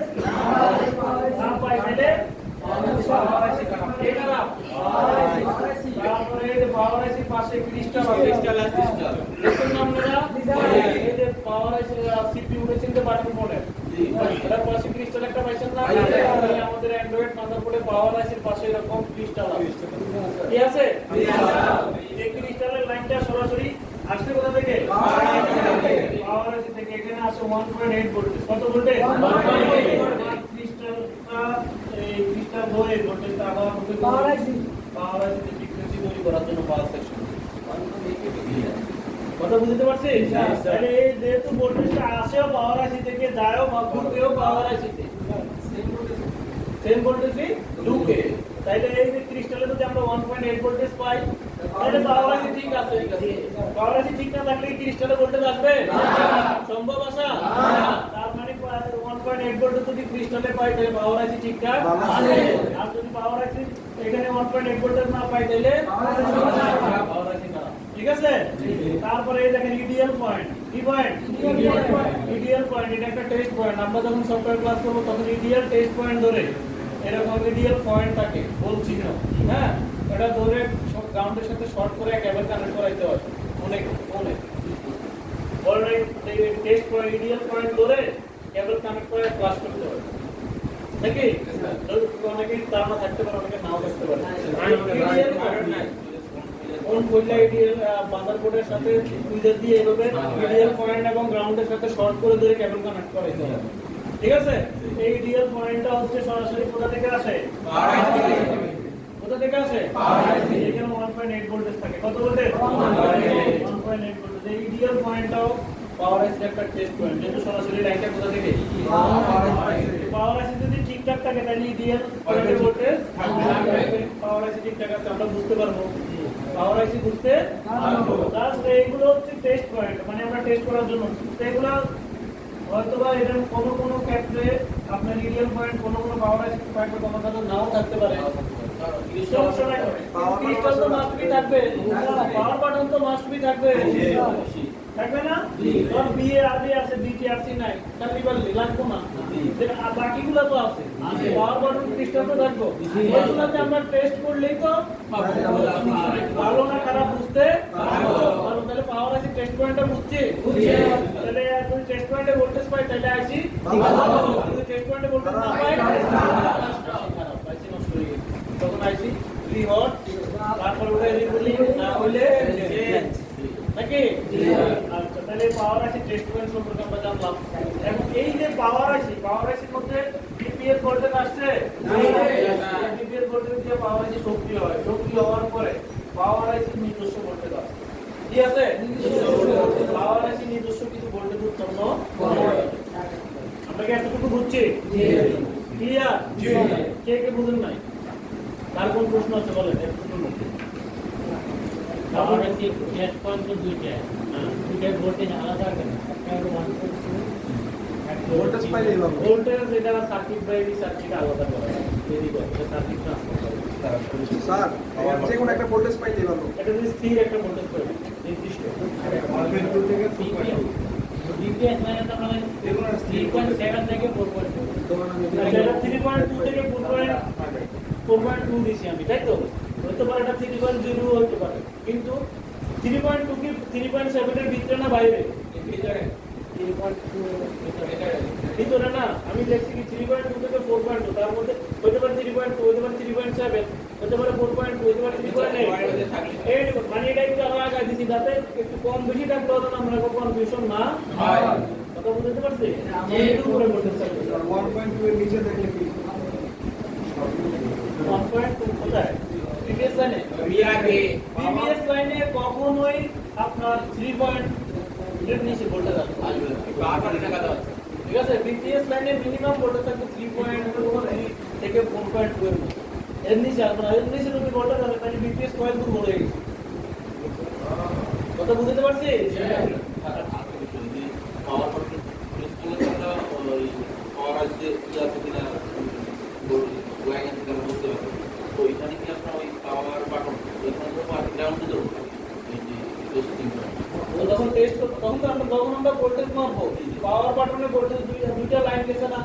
না পাই, তাহলে পাওয়ার আইসি খারাপ। এই খারাপ। তারপরে এই পাওয়ার আইসি পাশে ক্রিস্টাল আছে, সিপিইউ উঠেছেন যে বাটন ফোনে এটা পাশে ক্রিস্টাল একটা পাইছেন না আমাদের অ্যান্ড্রয়েড মাদারবোর্ডে পাওয়ার আইসির পাশে এরকম ক্রিস্টাল আছে কি আছে এই ক্রিস্টালের লাইনটা সরাসরি আসছে কোথা থেকে পাওয়ার আইসি থেকে এখানে আসে 1.8 ভোল্টেজ কত ভোল্টেজ ক্রিস্টালটা এই ক্রিস্টাল ধরে ভোল্টেজটা আবার পাওয়ার আইসি ফ্রিকোয়েন্সি তৈরি করার জন্য পাওয়ার সেকশন কথা বুঝতে পারছিস তাহলে এই যেহেতু ভোল্টেজটা আসেও পাওয়ার আইসি থেকে যায়ও ঢুকেও পাওয়ার আইসি তে সেম ভোল্টেজই ঢুকে তাইলে এই যে ক্রিস্টালে যদি আমরা 1.8 ভোল্টেজ পাই তাহলে পাওয়ার আইসি ঠিক আছে পাওয়ার আইসি ঠিক না থাকলে ক্রিস্টালে ভোল্টেজ আসবে সম্ভব আসা তার মানে 1.8 ভোল্টেজ যদি ক্রিস্টালে পাই তাহলে পাওয়ার আইসি ঠিকঠাক আসবে আর যদি পাওয়ার আইসি এখানে 1.8 ভোল্টেজ না পাই তাহলে পাওয়ার আইসি খারাপ ঠিক আছে তারপরে এই দেখেন ইডিএল পয়েন্ট কি পয়েন্ট ইডিএল পয়েন্ট এটা একটা টেস্ট পয়েন্ট আমরা যখন সফটওয়্যার ক্লাস করব তখন ইডিএল টেস্ট পয়েন্ট ধরে এরকম ইডিএল পয়েন্ট থাকে বলছি না হ্যাঁ এটা ধরে সব গ্রাউন্ডের সাথে শর্ট করে কেবল কানেক্ট করাইতে হয় অনেক alright test point EDL point ধরে কেবল কানেক্ট করে ফ্লাশ করতে হয় নাকি অনেকে ধারণা থাকতে পারে অনেকে নাও থাকতে পারে ইডিএল পয়েন্ট কোন কইলা ইডিএল মাদারবোর্ডের সাথে ইউজার দিয়ে এভাবে ইডিএল পয়েন্ট এবং গ্রাউন্ডের সাথে শর্ট করে ধরে কেবল কানেক্ট করাইতে হবে ঠিক আছে এই ইডিএল পয়েন্টটা হচ্ছে সরাসরি কোথা থেকে আসে পাওয়ার আইসি থেকে কোথা থেকে আসে পাওয়ার আইসি এখানে 1.8 ভোল্টেজ থাকে কত ভোল্টেজ 1.8 ভোল্টেজ এই ইডিএল পয়েন্টটাও পাওয়ার আইসি একটা টেস্ট পয়েন্ট যেটা সরাসরি লাইনটা কোথা থেকে পাওয়ার আইসি যদি ঠিকঠাক থাকে তাহলে ইডিএল পয়েন্টের ভোল্টেজ থাকবে পাওয়ার আইসি ঠিকঠাক আছে আমরা বুঝতে পারবো পাওয়ার আইসি বুঝতে পারবো জাস্ট এইগুলো হচ্ছে টেস্ট পয়েন্ট মানে আমরা টেস্ট করার জন্য এগুলো হয়তোবা এর কোনো ক্ষেত্রে আপনার ইডিএল পয়েন্ট কোনো পাওয়ার আইসি পয়েন্ট কোনো কাছে নাও থাকতে পারে ক্রিস্টাল তো মাস্ট বি থাকবে পাওয়ার বাটন তো মাস্ট বি থাকবে থাকবে না আর বিএআরবি আছে বিটিআরসি নাই খালি বললি লাগবে না আর বাকিগুলো তো আছে পাওয়ার বাটন ক্রিস্টাল তো থাকবে ওইগুলোতে আমরা টেস্ট করলেই তো ভালো না খারাপ বুঝতে পারবো তাহলে পাওয়ার আইসি টেস্ট পয়েন্টটা বুঝছি তাহলে তুমি টেস্ট পয়েন্টে ভোল্টেজ পাই তাহলে আইসি যদি টেস্ট পয়েন্টে ভোল্টেজ না পাই খারাপ আইসি নষ্ট হয়ে গেছে তখন আইসি রিহট তারপরে ওটা রিবুলিং না হলে চেঞ্জ নাকি আচ্ছা তাহলে পাওয়ার আইসি টেস্ট পয়েন্ট সম্পর্কে আমরা জানলাম এখন এই যে পাওয়ার আইসির মধ্যে ডিপিএস ভোল্টেজ আসছে ডিপিএস ভোল্টেজ দিয়ে পাওয়ার আইসি সক্রিয় হয় সক্রিয় হওয়ার পরে পাওয়ার আইসির নিজস্ব ভোল্টেজ আছে কি আছে পাওয়ার আইসি নিজস্ব কিছু ভোল্টেজ উৎপন্ন আমরা কি এতটুকু বুঝছি ক্লিয়ার কে কে বুঝেন নাই তার কোন প্রশ্ন আছে বলেন পাওয়ার আইসি টেস্ট পয়েন্ট তো দুইটা ভোল্টেজ আলাদা কেন ভোল্টেজ পাইলে ভোল্টেজ এটা সার্কিট বাইরে সার্কিট আলাদা করা দেরি করে সার্কিট ট্রান্সফার স্যার যে কোন একটা ভোল্টেজ পাইলে ভালো এটা যদি স্থির একটা ভোল্টেজ পাবে নির্দিষ্ট 1.2 থেকে 3.2 ডিপিএস মানে তো মানে 3.7 থেকে 4.2 এটা 3.2 থেকে 4.2 দিছি আমি তাই তো হতে পারে এটা 3.0 হতে পারে কিন্তু 3.2 কি 3.7 এর ভিতরে না বাইরে ভিতরে না আমি দেখছি কি 3.2 থেকে 4.2 তার মধ্যে হতে পারে 3.2 হতে পারে 3.7 হতে পারে 4.2 হতে পারে 3.8 এই মানে এটা একটু আলাদা দিছি যাতে একটু কম বেশি থাকলে তো আমরা কনফিউশন না হয় কথা বুঝতে পারছি এই উপরে বলতে চাই 1.2 এর নিচে দেখলে কি 1.2 কোথায় প্রিভিয়াস লাইনে প্রিভিয়াস লাইনে কখনোই আপনার 3 এর নিচে ভোল্টেজ আসবে বারবার এটা কথা আছে ঠিক আছে প্রিভিয়াস লাইনে মিনিমাম ভোল্টেজ থাকবে 3.2 থেকে 4.2 এর মধ্যে এর নিচে আসবে না এর নিচে যদি ভোল্টেজ আসে তাহলে বিপিএস কয়েল দূর হয়ে গেছে কথা বুঝতে পারছি পাওয়ার বাটন প্রেস করলে আমরা ওই পাওয়ার আসছে কি আছে কিনা ওয়াইন থেকে আমরা বুঝতে পারবো তো এখানে কি আপনার ওই পাওয়ার বাটন এখানে তো পাওয়ার গ্রাউন্ড দিতে হবে এই যে টেস্টিং যখন টেস্ট করব তখন আমরা ভোল্টেজ মাপবো পাওয়ার বাটনে ভোল্টেজ দুইটা লাইন গেছে না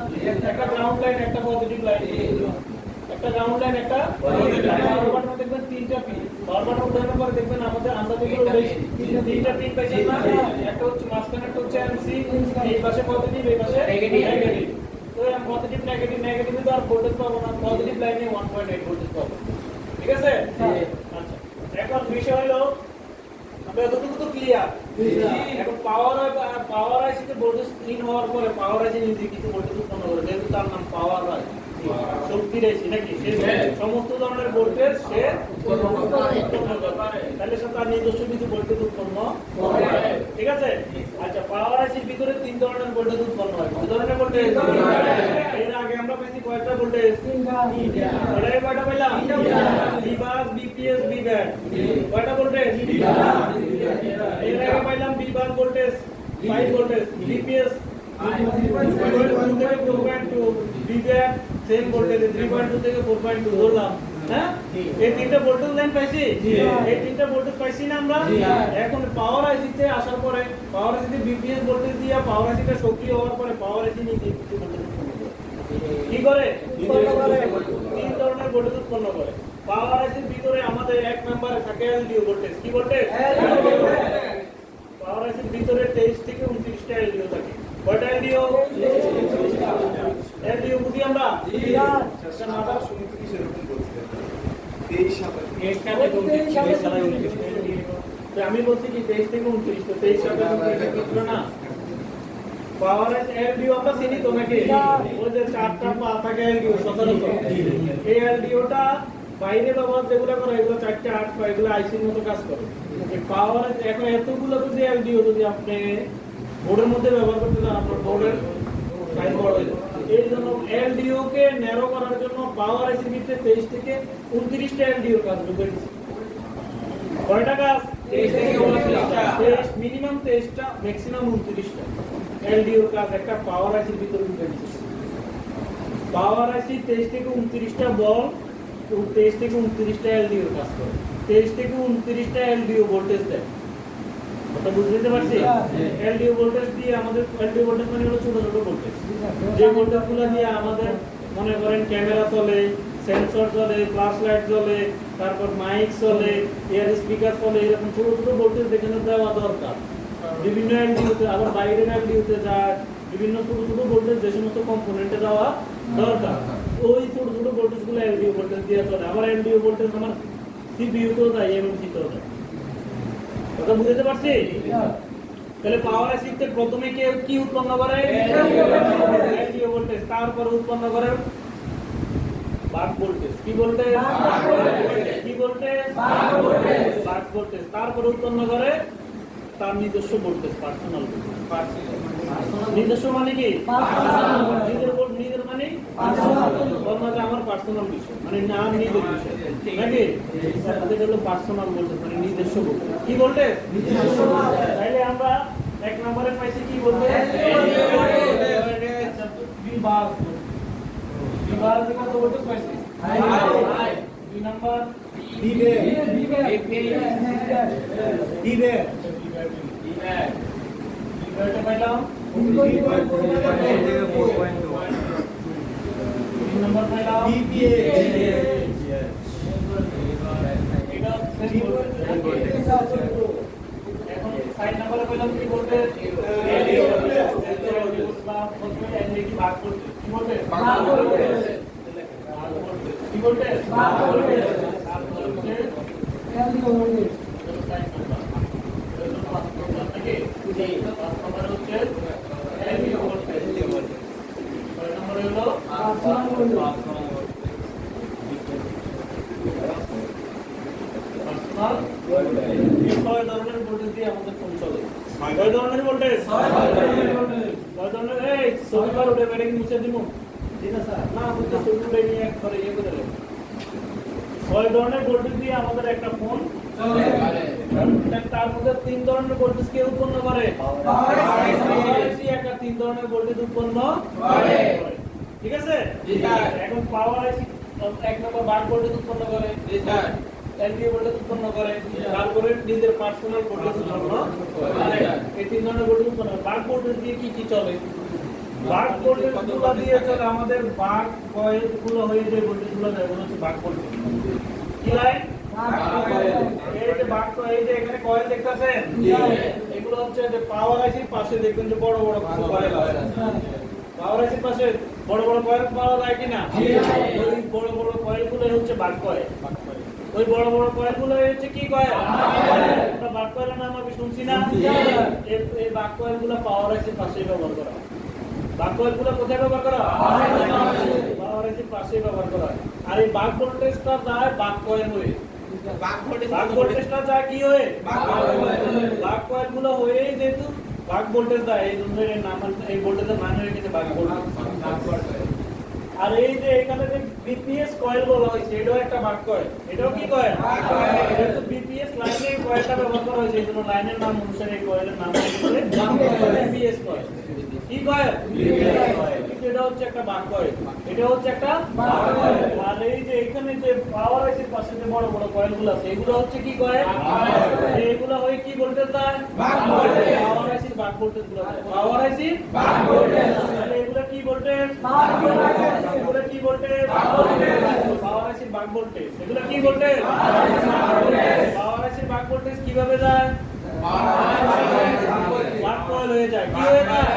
একটা গ্রাউন্ড লাইন একটা পজিটিভ লাইন একটা গ্রাউন্ড লাইন একটা পাওয়ার বাটনে দেখবেন তিনটা পিন পাওয়ার বাটন দেওয়ার পরে দেখবেন আমাদের আন্দাজে গুলো বেশি তিনটা পিন পাইছেন না একটা হচ্ছে মাঝখানে একটা হচ্ছে এমসি পাশে পজিটিভ এই পাশে নেগেটিভ তো আমরা পজিটিভ নেগেটিভ তো আর ভোল্টেজ পাবো না পজিটিভ লাইনে 1.8 ভোল্টেজ পাবো ঠিক আছে আচ্ছা এখন বিষয় হলো আমরা এতটুকু তো ক্লিয়ার এখন পাওয়ার আইসিতে ভোল্টেজ ইন হওয়ার পরে পাওয়ার আইসি নিজে কিছু ভোল্টেজ উৎপন্ন করে যেহেতু তার নাম পাওয়ার হয় শক্তি রয়েছে নাকি সে সমস্ত ধরনের ভোল্টেজ সে তাহলে সে তার নিজস্ব কিছু ভোল্টেজ উৎপন্ন করে ঠিক আছে আচ্ছা পাওয়ার আইসির ভিতরে তিন ধরনের ভোল্টেজ উৎপন্ন হয় কত ধরনের ভোল্টেজ এর আগে আমরা পেয়েছি কয়টা ভোল্টেজ তিনটা এটাই কয়টা পেলাম V bus BPS V bat কয়টা ভোল্টেজ এর আগে পাইলাম V bus voltage 5 voltage BPS 4.2 V bat same voltage 3.2 থেকে 4.2 ধরলাম হ্যাঁ এই তিনটা ভোল্টেজ লাইন পাইছি এই তিনটা ভোল্টেজ পাইছি না আমরা এখন পাওয়ার আইসিতে আসার পরে পাওয়ার আইসিতে বিপিএস ভোল্টেজ দিয়া পাওয়ার আইসিটা সক্রিয় হওয়ার পরে পাওয়ার আইসি নিজে কিছু ভোল্টেজ কি করে তিন ধরনের ভোল্টেজ উৎপন্ন করে পাওয়ার আইসির ভিতরে আমাদের এক নম্বরে থাকে এলডিও ভোল্টেজ কি ভোল্টেজ পাওয়ার আইসির ভিতরে 23 থেকে 29 টা এলডিও থাকে কয়টা এলডিও এলডিও বুঝি আমরা আচ্ছা নাটা শুনতে কি সেরকম বলছিলেন 23 সালে এক কাছে 29 সালে তো আমি বলছি কি 23 থেকে 29 তো 23 সালে কি না পাওয়ার এলডিও আমরা চিনি তো নাকি ওই যে চারটা পা থাকে এলডিও সচরাচর এই এলডিওটা বাইরে ব্যবহার যেগুলো করে এগুলো 4টা 8 পা এগুলো আইসির মতো কাজ করে এই পাওয়ার এখন এতগুলো যদি এলডিও যদি আপনি বোর্ডের মধ্যে ব্যবহার করতে চান আপনার বোর্ডের সাইজ বড় হয়ে যাবে এই জন্য এলডিও কে ন্যারো করার জন্য পাওয়ার আইসির ভিতরে 23 থেকে 29 টা এলডিও কাজ করেছে কয়টা কাজ 23 থেকে 29 টা মিনিমাম 23 টা ম্যাক্সিমাম 29 টা এলডিওর কাজ একটা পাওয়ার আইসির ভিতরে ঢুকেছে পাওয়ার আইসি 23 থেকে 29 টা বল 23 থেকে 29 টা এলডিও কাজ করে 23 থেকে 29 টা এলডিও ভোল্টেজ দেয় কথা বুঝতে পারছি এলডিও ভোল্টেজ দিয়ে আমাদের এলডিও ভোল্টেজ মানে হলো ছোট ছোট ভোল্টেজ যে ভোল্টেজগুলো দিয়ে আমাদের মনে করেন ক্যামেরা চলে সেন্সর চলে ফ্ল্যাশ লাইট চলে তারপর মাইক চলে এয়ার স্পিকার চলে এরকম ছোট ছোট ভোল্টেজ যেখানে দেওয়া দরকার বিভিন্ন এলডিওতে আবার বাইরের এলডিওতে যায় বিভিন্ন ছোট ছোট ভোল্টেজ যে সমস্ত কম্পোনেন্টে দেওয়া দরকার ওই ছোট ছোট ভোল্টেজগুলো এলডিও ভোল্টেজ দিয়ে চলে আবার এলডিও ভোল্টেজ আমার সিপিইউতেও দেয় এমএমসিতেও দেয় কথা বুঝতে পারছি তাহলে পাওয়ার আইসিতে প্রথমে কি উৎপন্ন করে এলডিও ভোল্টেজ তারপর উৎপন্ন করে বাক ভোল্টেজ কি ভোল্টেজ কি ভোল্টেজ বাক ভোল্টেজ তারপর উৎপন্ন করে তার নিজস্ব ভোল্টেজ পার্সোনাল নিজস্ব মানে কি নিজের মানে আমার পার্সোনাল বিষয় মানে নাম নিজের বিষয় নাকি তাদের হলো পার্সোনাল ভোল্টেজ মানে নিজস্ব ভোল্টেজ কি ভোল্টেজ তাইলে আমরা এক নম্বরে পাইছি কি ভোল্টেজ বিভাগ বিভাগ কত ভোল্টেজ পাইছি দুই নাম্বার পাইলাম নম্বর পাইলাম এখন সাইড নাম্বারে পাইলাম কি বলতে ভাগ করতে কি বলতে কি বলতে ধরনের ভোল্টেজ দিয়ে আমাদের ফোন চলে কয় ধরনের ভোল্টেজ কয় ধরনের এই সবিবার উঠে বেড়ে মুছে দিব না বুঝতে সবিবার নিয়ে এক করে ইয়ে করে দেবো 6 ধরনের ভোল্টেজ দিয়ে আমাদের একটা ফোন চলে তার মধ্যে 3 ধরনের ভোল্টেজ কে উৎপন্ন করে পাওয়ার আইসি একটা 3 ধরনের ভোল্টেজ উৎপন্ন করে ঠিক আছে জি স্যার এখন পাওয়ার আইসি এক নম্বর বার ভোল্টেজ উৎপন্ন করে জি স্যার এলডিও ভোল্টেজ উৎপন্ন করে তারপরে নিজের পার্সোনাল ভোল্টেজ উৎপন্ন করে এই 3 ধরনের ভোল্টেজ উৎপন্ন করে বার ভোল্টেজ দিয়ে কি কি চলে বাক ভোল্টেজ গুলো দিয়ে চলে আমাদের বাক কয়েল গুলো হয়ে যে ভোল্টেজ গুলো দেয় ওগুলো হচ্ছে বাক ভোল্টেজ কি লাইন এই যে বাক এই যে এখানে কয়েল দেখতেছেন এগুলো হচ্ছে যে পাওয়ার আইসির পাশে দেখবেন যে বড় বড় কয়েল আছে। পাওয়ার আইসির পাশে বড় বড় কয়েল পাওয়া যায় কিনা? ওই বড় বড় কয়েলগুলো হচ্ছে বাক কয়েল। ওই বড় বড় কয়েলগুলো হচ্ছে কি কয়েল? আমরা বাক কয়েলের নাম আমি শুনছি না। এই বাক কয়েলগুলো পাওয়ার আইসির পাশে ব্যবহার করা হয়। বাক কয়েলগুলো কোথায় ব্যবহার করা হয়? পাওয়ার আইসির পাশে ব্যবহার করা হয়। আর এই বাক ভোল্টেজটা যায় বাক কয়েল হয়ে। বাক ভোল্টেজটা যায় কি হয়ে? বাক কয়েলগুলো হয়ে যেহেতু বাক ভোল্টেজ দেয়, এই জন্য এর নাম, এই ভোল্টেজের নাম হয়ে গেছে বাক ভোল্টেজ। আর এই যে এখানে যে বিপিএস কয়েল বলা হয়েছে, এটাও একটা বাক কয়েল। এটাও কি কয়েল? এটা তো বিপিএস লাইনে কয়েলটা ব্যবহার করা হয়েছে, এই জন্য লাইনের নাম অনুসারে এই কয়েলের নাম হয়েছে বিপিএস কয়েল। কি কয়েল? এটা হচ্ছে একটা বাক কয়েল। এটা হচ্ছে একটা বাক কয়েল। আর এই যে এখানে যে পাওয়ার আইসির পাশে যে বড় বড় কয়েলগুলো আছে, এগুলো হচ্ছে কি কয়েল? এগুলো হয় কি ভোল্টেজ দেয়? বাক ভোল্টেজ। পাওয়ার আইসির বাক ভোল্টেজ গুলো দেয়। পাওয়ার আইসির বাক ভোল্টেজ। তাহলে এগুলো কি ভোল্টেজ? বাক ভোল্টেজ। এগুলো কি ভোল্টেজ? বাক ভোল্টেজ। পাওয়ার আইসির বাক ভোল্টেজ। এগুলো কি ভোল্টেজ? পাওয়ার আইসির বাক ভোল্টেজ কিভাবে যায়? বাক কয়েল হয়ে যায়। কি হয়ে যায়?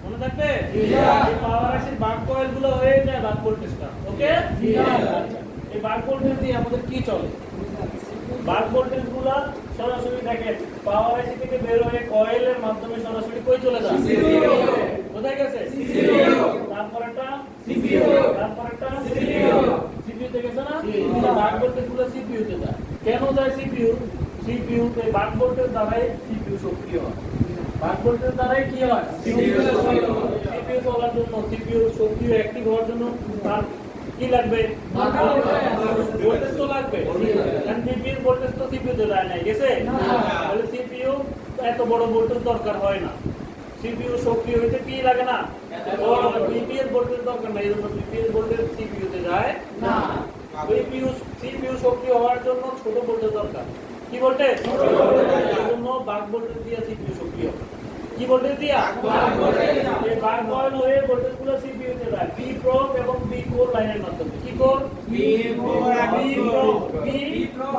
মনে থাকবে? এই পাওয়ার আইসির বাক কয়েল গুলো হয়ে যায় বাক ভোল্টেজটা। ওকে? এই বাক ভোল্টেজ দিয়ে আমাদের কি চলে? বাক ভোল্টেজ গুলো সরাসরি দেখেন পাওয়ার আইসি থেকে বের হয়ে কয়েলের মাধ্যমে সরাসরি কই চলে যায়? কোথায় গেছে? তারপরটা সিপিইউ, তারপরটা সিপিইউ তে গেছে না? বাক ভোল্টেজ গুলো সিপিইউ তে যায়। কেন যায় সিপিইউ? সিপিইউ তে বাক ভোল্টেজ দ্বারাই সিপিইউ সক্রিয় হয়। বাক ভোল্টেজ দ্বারাই কি হয়? সিপিইউ চলার জন্য, সিপিইউ সক্রিয় অ্যাক্টিভ হওয়ার জন্য তার কি লাগবে? ভোল্টেজ তো লাগবে। কারণ সিপিইউ ভোল্টেজ তো সিপিইউ তে যায় না, গেছে? তাহলে সিপিইউ এত বড় ভোল্টেজ দরকার হয় না। সিপিইউ সক্রিয় হইতে কি লাগে না? বিপিএস ভোল্টেজ দরকার না, এই জন্য বিপিএস ভোল্টেজ সিপিইউ তে যায় না। সিপিইউ সক্রিয় হওয়ার জন্য ছোট ভোল্টেজ দরকার। কি ভোল্টেজ? এই জন্য বাক ভোল্টেজ দিয়ে সিপিইউ সক্রিয়। কি ভোল্টেজ দিয়া? বাক ভোল্টেজ। এই বাক কয়েল হয়ে ভোল্টেজ গুলো সিপিইউ তে যায় বি প্রোব এবং বি কোর লাইনের মাধ্যমে। কি core? B probe, B probe, B probe,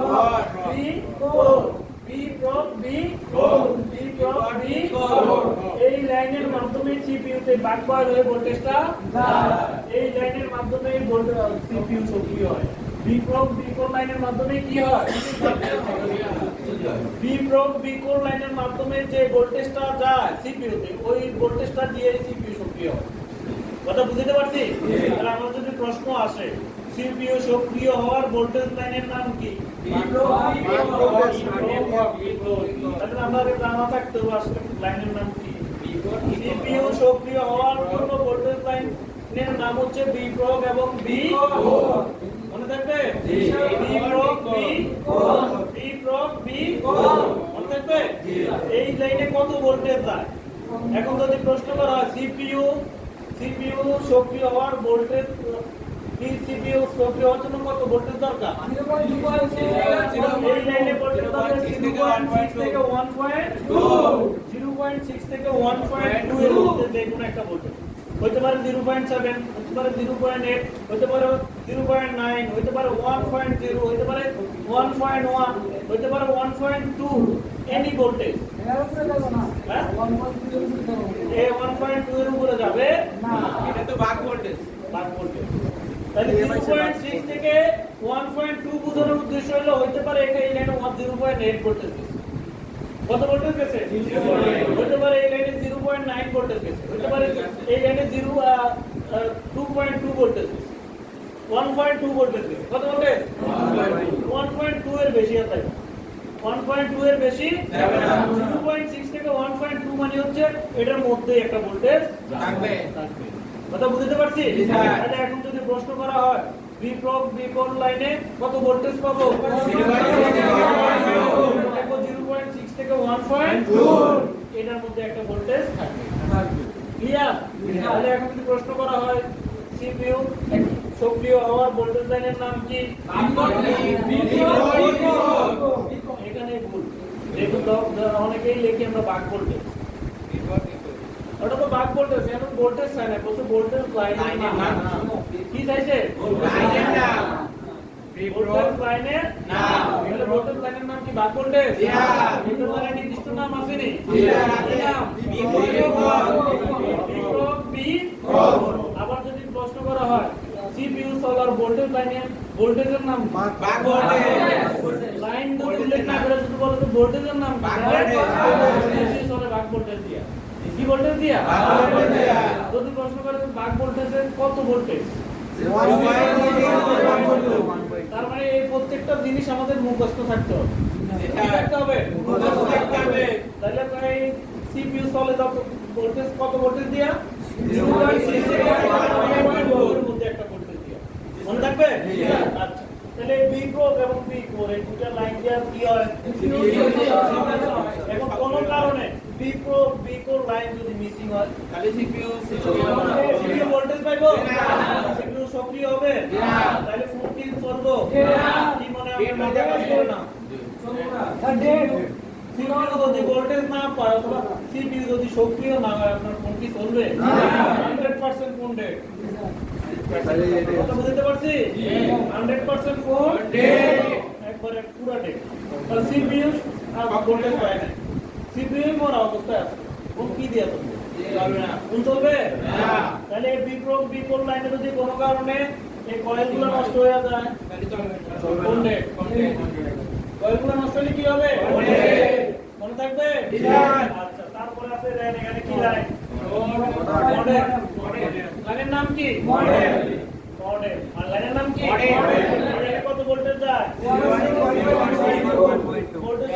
B core, B probe, B core, B probe, B core. এই লাইনের মাধ্যমে সিপিইউ তে বাক কয়েল হয়ে ভোল্টেজটা যায়। এই লাইনের মাধ্যমে ভোল্টেজ সিপিইউ সক্রিয় হয়। বি প্রোব, বি কোর লাইনের মাধ্যমে কি হয়? বি প্রোব, বি কোর লাইনের মাধ্যমে যে ভোল্টেজটা যায় সিপিইউ তে, ওই ভোল্টেজটা দিয়ে সিপিইউ সক্রিয় হয়। কথা বুঝতে পারছি? তাহলে আমার যদি প্রশ্ন আসে সিপিইউ সক্রিয় হওয়ার ভোল্টেজ লাইনের নাম কি? B probe, B core. তাহলে আমাদের জানা থাকতে হবে আসলে লাইনের নাম কি? সিপিইউ সক্রিয় হওয়ার জন্য ভোল্টেজ লাইনের নাম হচ্ছে বি প্রোব এবং বি কোর। মনে থাকবে? B probe, B core, B probe, B core. মনে থাকবে? এই লাইনে কত ভোল্টেজ যায়? এখন যদি প্রশ্ন করা হয় সিপিইউ সক্রিয় হওয়ার ভোল্টেজ, সিপিইউ সক্রিয় হওয়ার জন্য কত ভোল্টেজ দরকার? এই লাইনে ভোল্টেজ দরকার 0.6 থেকে 1.2, 0.6 থেকে 1.2 এর মধ্যে যে কোনো একটা ভোল্টেজ হইতে পারে 0.7, হইতে পারে 0.8, হইতে পারে 0.9, হইতে পারে 1.0, হইতে পারে 1.1, হইতে পারে 1.2, এনি ভোল্টেজ। এই 1.2 এর উপরে যাবে না, এটা তো বাক ভোল্টেজ। বাক ভোল্টেজ তাহলে 0.6 থেকে 1.2 বোঝানোর উদ্দেশ্য হলো হইতে পারে এই লাইনে 0.8 ভোল্টেজ গেছে। কত ভোল্টেজ গেছে? হইতে পারে এই লাইনে 0.9 ভোল্টেজ গেছে, হইতে পারে এই লাইনে 2.2 ভোল্টেজ গেছে, 1.2 ভোল্টেজ গেছে। কত ভোল্টেজ? 1.2 এর বেশি আছে, 1.2 এর বেশি যাবে না। 0.6 থেকে 1.2 মানে হচ্ছে এটার মধ্যে একটা ভোল্টেজ থাকবে। কথা বুঝতে পারছি? তাহলে এখন যদি প্রশ্ন করা হয় বি প্রোব, বি কোর লাইনে কত ভোল্টেজ পাবো? 0.6 থেকে 1.2, এটার মধ্যে একটা ভোল্টেজ থাকবে। ক্লিয়ার? তাহলে এখন যদি প্রশ্ন করা হয় সিপিইউ সক্রিয় হওয়ার ভোল্টেজ লাইনের নাম কি? এখানে ভুল, যেহেতু অনেকেই লেখে আমরা বাক ভোল্টেজ, ওটা তো বাক ভোল্টেজ, এখন ভোল্টেজ চাই না, বলছে ভোল্টেজ লাইনের নাম। কি চাইছে? ভোল্টেজ লাইনের নাম। তাহলে ভোল্টেজ লাইনের নাম কি বাক ভোল্টেজ? ভোল্টেজ লাইনের নির্দিষ্ট নাম আছে নি? নাম আবার যদি প্রশ্ন করা হয় সিপিইউ সোলার ভোল্টেজ লাইনের ভোল্টেজের নাম বাক ভোল্টেজ। লাইন যদি উল্লেখ না করে যদি বলো তো ভোল্টেজের নাম বাক ভোল্টেজ। সিপিইউ সোলার বাক ভোল্টেজ দিয়া ডিসি ভোল্টেজ দিয়া বাক ভোল্টেজ দিয়া। যদি প্রশ্ন করে বাক ভোল্টেজের কত ভোল্টেজ? তার মানে এই প্রত্যেকটা জিনিস আমাদের মুখস্থ থাকতে হবে। তাহলে তাই সিপিইউ সোলার ভোল্টেজ কত ভোল্টেজ দিয়া 0.6 মধ্যে একটা ভোল্টেজ দিয়া মনে থাকবে? আচ্ছা তাহলে বি প্রোব এবং বি কোর এই দুটো লাইন দিয়া কি হয়? এখন কোন কারণে B probe B core line যদি মিসিং হয় তাহলে সিপিইউ ভোল্টেজ পাইবো না, সিপিইউ সক্রিয় হবে না, তাহলে ফোন কি করব কি মনে হয় মজা কাজ করে না? সিপিইউ যদি ভোল্টেজ না পায় অথবা সিপিইউ যদি সক্রিয় না হয় আপনার ফোন কি চলবে? 100% ফোন ডেড। কথা বুঝতে পারছি? 100% ফোন ডেড, একবারে পুরো ডেড। তাহলে সিপিইউ আর ভোল্টেজ পায় না, সিপিইউ মরা অবস্থায় আছে, ফোন কি দিয়া চলবে? চলবে না, ফোন চলবে না। তাহলে বি প্রোব বি কোর লাইনে যদি কোনো কারণে এই কয়েলগুলো নষ্ট হয়ে যায় তাহলে চলবে না, ফোন ডেড। কয়েলগুলো নষ্ট হলে কি হবে? মনে থাকবে? আচ্ছা তারপরে আছে লাইন, এখানে কি লাইন? মডেল। লাইনের নাম কি? মডেল। আর লাইনের নাম কি? মডেলে কত ভোল্টেজ যায়? ভোল্টেজ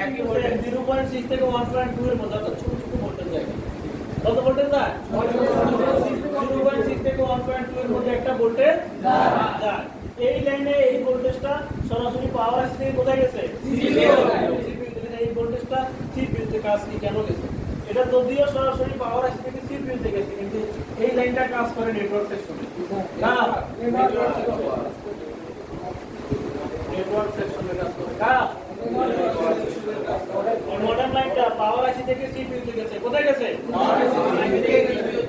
0.6 থেকে 1.2 এর মধ্যে ছোট ছোট ভোল্টেজ যায়। কত ভোল্টেজ যায়? 0.6 থেকে 1.2 এর মধ্যে একটা ভোল্টেজ যায়। এই লাইনে এই ভোল্টেজটা সরাসরি পাওয়ার আসছে থেকে কোথায় গেছে? সিপিইউ। এই ভোল্টেজটা সিপিইউ তে কাজ কি কেন গেছে? এটা যদিও সরাসরি পাওয়ার আসছে থেকে সিপিইউ তে গেছে, কিন্তু এই লাইনটা কাজ করে নেটওয়ার্ক সেকশনে। না, নেটওয়ার্ক সেকশনে কাজ করে। কাজ মডার্ন লাইনটা পাওয়ার আসছে থেকে সিপিইউ তে গেছে। কোথায় গেছে?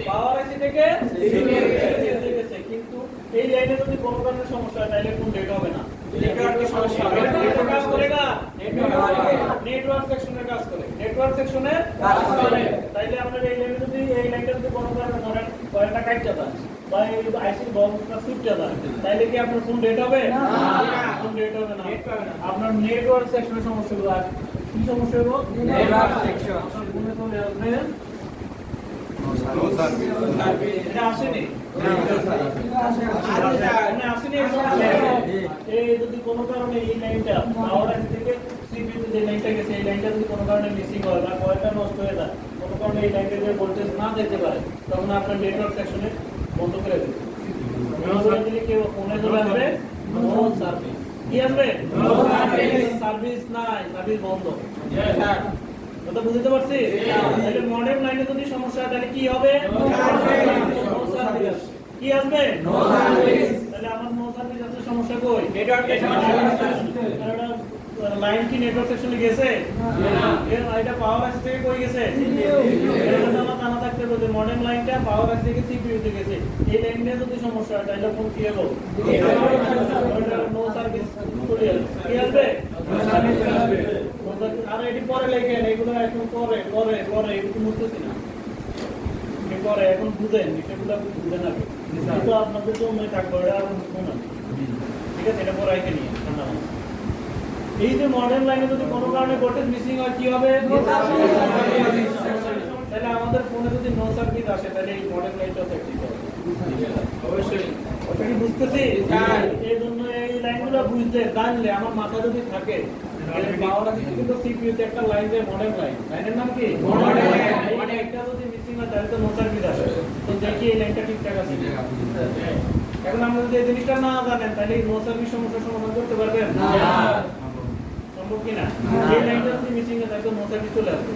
পাওয়ার আসছে থেকে সিপিইউ তে গেছে। কিন্তু এই লাইনে যদি কোনো কারণে সমস্যা হয় তাহলে কোন ডেটা হবে না, নেটওয়ার্কের সমস্যা হবে। এটা কাজ করে না, নেটওয়ার্ক সেকশনে কাজ করে। নেটওয়ার্ক সেকশনে কাজ করে। তাইলে আমরা এই লাইনে যদি এই লাইনটা যদি কোনো কারণে মডার্ন কয়েলটা কাটতে দেন বা এই আইসি বক্সটা সুইচটা দেন তাইলে কি আপনার ফোন ডেটা হবে? না, ফোন ডেটা হবে না। আপনার নেটওয়ার্ক সেকশনে সমস্যা হবে। কি সমস্যা হবে? Network section. ফোনে তো আসবে নো সার্ভিস। এটা আসেনি? এই যদি কোনো কারণে এই লাইনটা পাওয়ার আসছে থেকে সিপিইউ তে যে লাইনটা গেছে এই লাইনটা যদি কোনো কারণে মিসিং হয় বা কয়েলটা নষ্ট হয়ে যায়, কোনো কারণে এই লাইনটা যে ভোল্টেজ না যেতে পারে, তখন আপনার নেটওয়ার্ক সেকশনে বন্ধ করে দেবে। কেউ ফোনে চলে আসবে নো সার্ভিস। কি আসবে? No service. সার্ভিস নাই, সার্ভিস বন্ধ। কথা বুঝতে পারছি? তাহলে মডেল লাইনে যদি সমস্যা হয় তাহলে কি হবে? No service. কি আসবে? No service. তাহলে আমার নো সার্ভিস আছে, সমস্যা কই? নেটওয়ার্ক সেকশনে। লাইন কি নেটওয়ার্ক সেকশনে গেছে? না, এটা পাওয়ার আসছে থেকে কই গেছে? সিপিইউ। এটা আমার জানা থাকতে হবে যে মডেল লাইনটা পাওয়ার আসছে থেকে সিপিইউ তে গেছে। এই লাইনে যদি সমস্যা হয় তাহলে কোন কি হবে? নো সার্ভিস চলে আসবে। কি আসবে? নো সার্ভিস আসবে। আর এটি পরে লেখেন, এগুলো এখন পরে পরে পরে এগুলো বুঝতেছি না, পরে এখন বুঝেন বিষয়গুলো বুঝে না, কিন্তু আপনাদের জন্য থাকবে এটা আর বুঝবো না। ঠিক আছে, এটা পরে আইকে নিয়ে ঠান্ডা মাথা। এই যে মডেল লাইনে যদি কোনো কারণে ভোল্টেজ মিসিং হয় কি হবে? তাহলে আমাদের ফোনে যদি নো সার্ভিস আসে তাহলে এই মডেল লাইনটা অ্যাক্টিভ হবে অবশ্যই। ওটা কি বুঝতেছি? এই জন্য এই লাইনগুলো বুঝতে জানলে আমার মাথা যদি থাকে পাওয়ার আসছে কিন্তু সিপিইউ তে একটা লাইন যে মডেল লাইন, লাইনের নাম কি? Model line. মানে একটা যদি মিসিং হয় তাহলে তো নো সার্ভিস আসে। তো দেখি এই লাইনটা ঠিকঠাক আছে। এখন আমরা যদি এই জিনিসটা না জানেন তাহলে নো সার্ভিস সমস্যার সমাধান করতে পারবেন না। সম্ভব কি না? এই লাইনটা যদি মিসিং হয় তাহলে তো নো সার্ভিস চলে আসবে।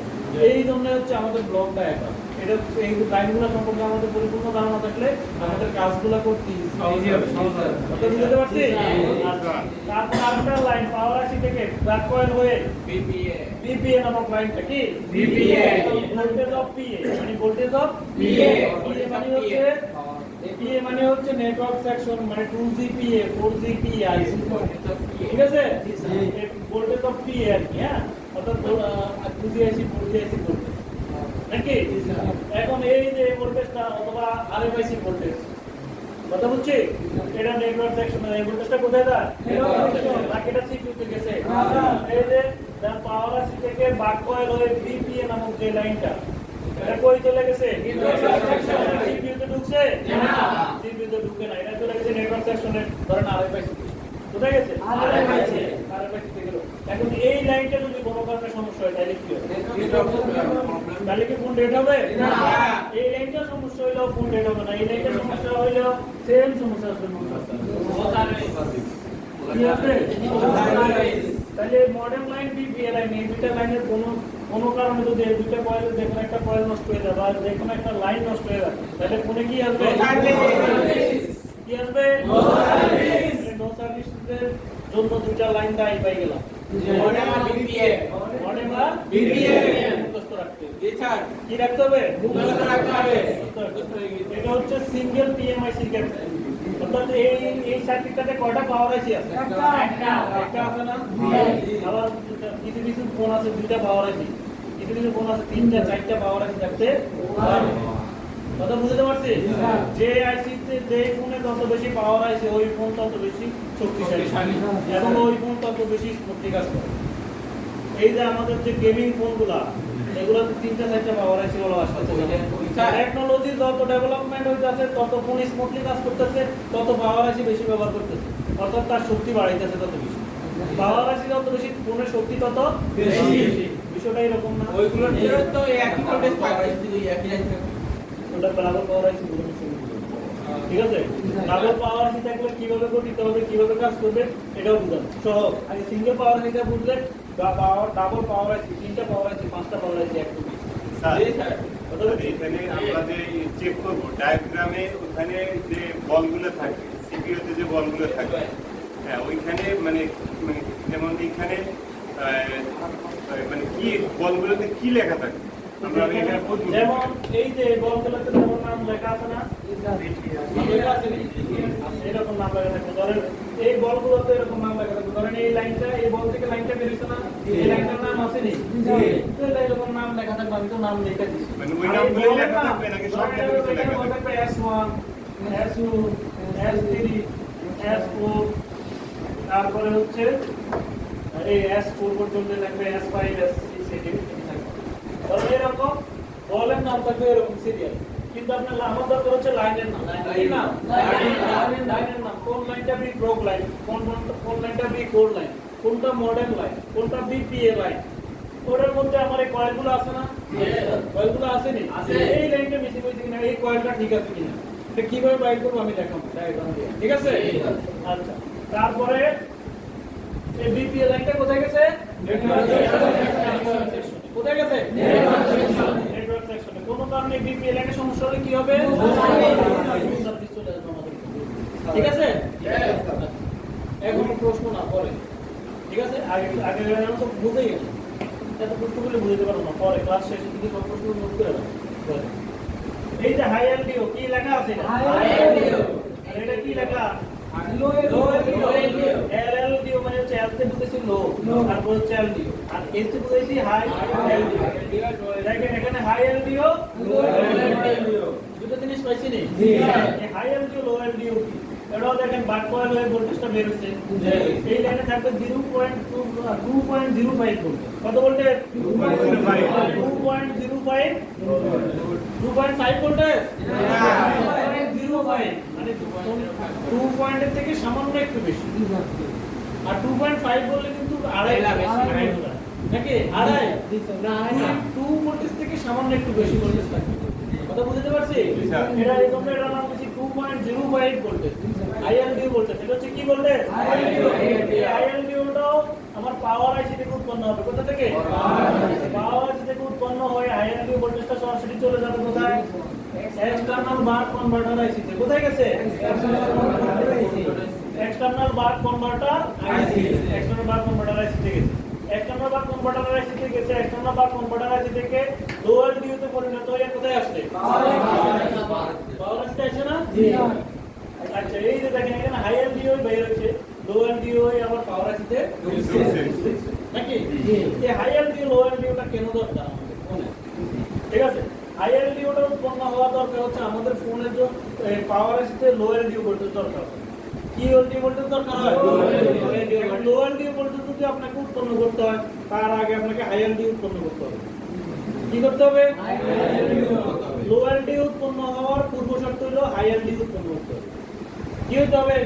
এই জন্য হচ্ছে আমাদের ব্লক ডায়াগ্রাম। এটা এই লাইনগুলো সম্পর্কে আমাদের পরিপূর্ণ ধারণা থাকলে আমাদের কাজগুলো করতে সহজ হবে। ওটা বুঝতে পারছি? তারপর আরেকটা লাইন পাওয়ার আসি থেকে ব্যাক কয়েল হয়ে বিপিএ নামক লাইনটা কি? বিপিএ ভোল্টেজ অফ পিএ, মানে ভোল্টেজ অফ পিএ। মানে হচ্ছে PA মানে হচ্ছে নেটওয়ার্ক সেকশন, মানে 2GPA 4GPA ঠিক আছে, ভোল্টেজ অফ PA আর কি, হ্যাঁ, অর্থাৎ 2GIC 4GIC ভোল্টেজ নাকি। এখন এই যে ভোল্টেজটা অথবা RFIC ভোল্টেজ কথা বুঝছি, এটা নেটওয়ার্ক সেকশন, এই ভোল্টেজটা কোথায় যায়, বাকিটা CPU তে গেছে। এই যে পাওয়ার IC থেকে বাক কয়েল হয়ে BPA নামক যে লাইনটা, এটা কই চলে গেছে, CPU তে ঢুকছে না, CPU তে ঢুকে না, এটা চলে গেছে নেটওয়ার্ক সেকশনে, ধরেন RFIC কোথায় গেছে, RFIC তে গেল। এখন এই লাইনটা যদি কোনো কারণে সমস্যা হয় তাহলে কি হবে, তাহলে কি ফোন ডেড হবে না, এই লাইনটা সমস্যা হইলেও ফোন ডেড হবে না, এই লাইনটা সমস্যা হইলেও সেম সমস্যা আসবে, কি হবে, তাহলে মডেম লাইন BPA লাইন, এই দুইটা লাইনের কোনো কারণে যদি এই দুইটা কয়েলের যে কোনো একটা কয়েল নষ্ট হয়ে যায় বা যে কোনো একটা লাইন নষ্ট হয়ে যায়, তাহলে ফোনে কি আসবে, কি আসবে, নো সার্ভিসের জন্য দুইটা লাইন দায়ী পাই গেলাম, মডেম আর BPA মুখস্থ রাখতে, কি রাখতে হবে, মুখস্থ রাখতে হবে। এটা হচ্ছে সিঙ্গেল PMIC ক্ষেত্রে, অর্থাৎ এই সার্কিটটাতে কয়টা পাওয়ার আইসি আছে, একটা আছে না, আবার কিছু কিছু ফোন আছে দুইটা পাওয়ার আইসি, কিছু কিছু ফোন আছে তিনটা চারটা পাওয়ার আইসি থাকতে পারে। কথা বুঝতে পারছি, যে আইসিতে যে ফোনে যত বেশি পাওয়ার আইসি ওই ফোন তত বেশি শক্তিশালী এবং ওই ফোন তত বেশি স্মুথলি কাজ করে। এই যে আমাদের যে গেমিং ফোনগুলা, এগুলোতে তিনটা চারটা পাওয়ার আইসি বলা আসছে, টেকনোলজি যত ডেভেলপমেন্ট হইতাছে তত ফোন স্মুথলি কাজ করতেছে, তত পাওয়ার আইসি বেশি ব্যবহার করতেছে, অর্থাৎ তার শক্তি বাড়াইতেছে তত বেশি, পাওয়ার আইসি যত বেশি ফোনের শক্তি তত বেশি, বিষয়টা এরকম না, ওইগুলোর তো একই ভোল্টেজ পাওয়ার আইসি, একই আইসি ওটা ডাবল পাওয়ার আইসি বলে, ঠিক আছে, ডাবল পাওয়ার আইসি থাকলে কিভাবে গঠিত হবে, কিভাবে কাজ করবে এটাও বুঝানো সহজ। আগে সিঙ্গেল পাওয়ার আইসিটা বুঝলে ডাবল পাওয়ার আইসি, তিনটা পাওয়ার আইসি, পাঁচটা পাওয়ার আইসি একটু এখানে আমরা যে চেক করবো ডায়াগ্রামে, ওখানে যে বলগুলো থাকে CPU তে যে বলগুলো থাকে, হ্যাঁ ওইখানে মানে মানে যেমন এইখানে মানে কি বলগুলোতে কি লেখা থাকে, আমরা এখানে বুঝবো, যেমন এই যে বলগুলোতে যেমন নাম লেখা আছে না, এরকম নাম লেখা থাকবে, ধরেন এই বলগুলোতে এরকম নাম লেখা থাকবে, ধরেন এই লাইনটা, এই বল থেকে লাইনটা বেরিয়েছে না, এই লাইনটার নাম আছে নি, তো এরকম নাম লেখা থাকবে, আমি তো নাম লিখে দিছি, মানে ওই নামগুলোই লেখা থাকবে নাকি সব কিছু লেখা থাকবে, S1 S2 S3 S4, তারপরে হচ্ছে এই S4 পর্যন্ত লাগবে, S5 S6 থাকবে, এরকম বলের নাম থাকবে এরকম সিরিয়াল, কিন্তু আপনার আমার দরকার হচ্ছে লাইনের নাম, লাইনের নাম, কোন লাইনটা বি ব্রোক লাইন, কোন লাইনটা বি কোর লাইন, কোনটা মডেল লাইন, কোনটা BPA লাইন, ওটার মধ্যে আমার এই কয়েলগুলো আছে না, কয়েলগুলো আছে নি, এই লাইনটা মিসিং হয়েছে কিনা, এই কয়েলটা ঠিক আছে কিনা, এটা কিভাবে বাইর করবো আমি দেখাবো ডায়াগ্রাম দিয়ে, ঠিক আছে। আচ্ছা, তারপরে এই BPA লাইনটা কোথায় গেছে, কোথায় গেছে, নেটওয়ার্ক সেকশনে। কোন কারণে BPA লাইনে সমস্যা হলে কি হবে, ঠিক আছে, এখন প্রশ্ন না পরে, ঠিক আছে, আগে আগে তো বুঝেই গেছে, এত প্রশ্নগুলো বুঝতে পারবো না, পরে ক্লাস শেষের দিকে সব প্রশ্ন নোট করে রাখো। এই যে হাই এলডিও কি লেখা আছে, এটা কি লেখা, LLDO মানে হচ্ছে L তে বুঝেছি লো, তারপর হচ্ছে LDO, আর S তে বুঝেছি হাই LDO, দেখেন এখানে হাই LDO লো LDO দুটো জিনিস পাইছি নি, এই হাই LDO লো LDO কি, এটাও দেখেন বাক কয়েল হয়ে ভোল্টেজটা বের হচ্ছে, এই লাইনে থাকবে 2.05 ভোল্ট, কত ভোল্টেজ, 2.05 2.5 ভোল্টেজ, 2.05 মানে 2 পয়েন্টের থেকে সামান্য একটু বেশি, আর 2.5 বললে কিন্তু আড়াই নাকি, আড়াই না, 2 ভোল্টেজ থেকে সামান্য একটু বেশি ভোল্টেজ থাকে, কথা বুঝতে পারছি, এটা এরকম, এটা নাম হচ্ছে 2.05 ভোল্টেজ, ILDO ভোল্টেজ, এটা হচ্ছে কি ভোল্টেজ, ILDO টাও আমার পাওয়ার আইসি থেকে উৎপন্ন হবে, কোথা থেকে, পাওয়ার আইসি থেকে উৎপন্ন হয়, ILDO ভোল্টেজটা সরাসরি চলে যাবে কোথায়, এক্সটার্নাল বাক কনভার্টার আইসিতে, কোথায় গেছে, এক্সটার্নাল বাক কনভার্টার আইসি, এক্সটার্নাল বাক কনভার্টার আইসিতে গেছে, এক্সটার্নাল বাক কনভার্টার আইসিতে গেছে, এক্সটার্নাল বাক কনভার্টার আইসি থেকে লো এলডিও তে পরিণত হয়ে কোথায় আসছে, পাওয়ার আইসিতে আসছে না, আচ্ছা এই যে দেখেন এখানে হাই এলডিও বের হচ্ছে, লো এলডিও আবার পাওয়ার আইসিতে নাকি? এই হাই এলডিও লো এলডিওটা কেন দরকার আমাদের ফোনে? ঠিক আছে, হাই এলডিওটা উৎপন্ন হওয়া দরকার হচ্ছে আমাদের ফোনের যে পাওয়ার আইসিতে লো এলডিও ভোল্টেজ দরকার হয়। কি এলডিও ভোল্টেজ দরকার হয়? লো এলডিও ভোল্টেজ যদি আপনাকে উৎপন্ন করতে হয় তার আগে আপনাকে হাই এলডিও উৎপন্ন করতে হবে। কি করতে হবে? লো এলডিও উৎপন্ন হওয়ার পূর্ব শর্ত হলো হাই এলডিও উৎপন্ন করতে হবে। কি হতে হবে?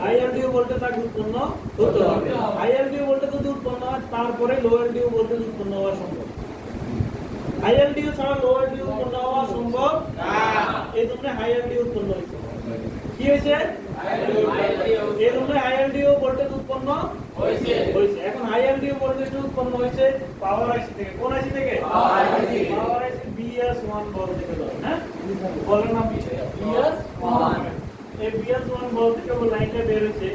হাই এলডিও ভোল্টেজ আগে উৎপন্ন হতে হবে। হাই এলডিও ভোল্টেজ যদি উৎপন্ন হয় তারপরে লো এলডিও ভোল্টেজ উৎপন্ন হওয়া সম্ভব। হাই এলডিও ছাড়া লো এলডিও উৎপন্ন হওয়া সম্ভব না। এই জন্য হাই এলডিও উৎপন্ন হয়েছে। কি হয়েছে? এই জন্য হাই এলডিও ভোল্টেজ উৎপন্ন হয়েছে। এখন হাই এলডিও ভোল্টেজটা উৎপন্ন হয়েছে পাওয়ার আইসি থেকে। কোন আইসি থেকে? পাওয়ার আইসি BS1 বল থেকে দাও, হ্যাঁ? বলের নাম কি? BS1। এই BS1 বল থেকে ও লাইনটা বের হয়েছে,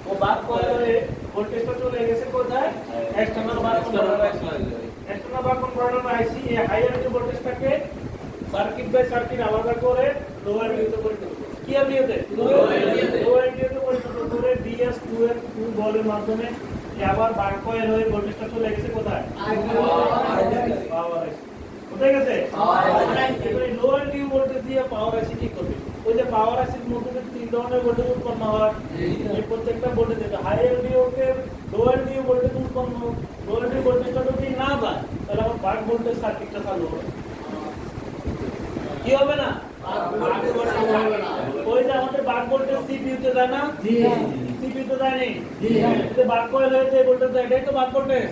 ও বাদ করে ভোল্টেজটা চলে গেছে কোথায়? External buck controller IC. External buck controller IC এই হাই এলডিও ভোল্টেজটাকে সার্কিট বাই সার্কিট আলাদা করে লো এলডিওতে পরিণত করে। কি এলডিওতে? লো এলডিওতে পরিণত করে BS2 এর 2 বলের মাধ্যমে আবার বাক কয়েল হয়ে ভোল্টেজটা চলে গেছে কোথায়? পাওয়ার আইসি। কোথায় গেছে? এবারে লো এলডিও ভোল্টেজ দিয়ে পাওয়ার আইসি কি করবে? ওই যে পাওয়ার আইসির মধ্যে যে তিন ধরনের ভোল্টেজ উৎপন্ন হয়, এই প্রত্যেকটা ভোল্টেজ যেটা হাই এলডিও কে লো এলডিও ভোল্টেজ উৎপন্ন, লো এলডিও ভোল্টেজটা যদি না যায় তাহলে আমার বাক ভোল্টেজ সার্কিটটা চালু হবে। কি হবে না? ওই যে আমাদের বাক ভোল্টেজ সিপিইউ তে যায় না? সিপিইউ তে যায় নি? যে বাক কয়েল হয়ে যে ভোল্টেজ যায় এটাই তো বাক ভোল্টেজ।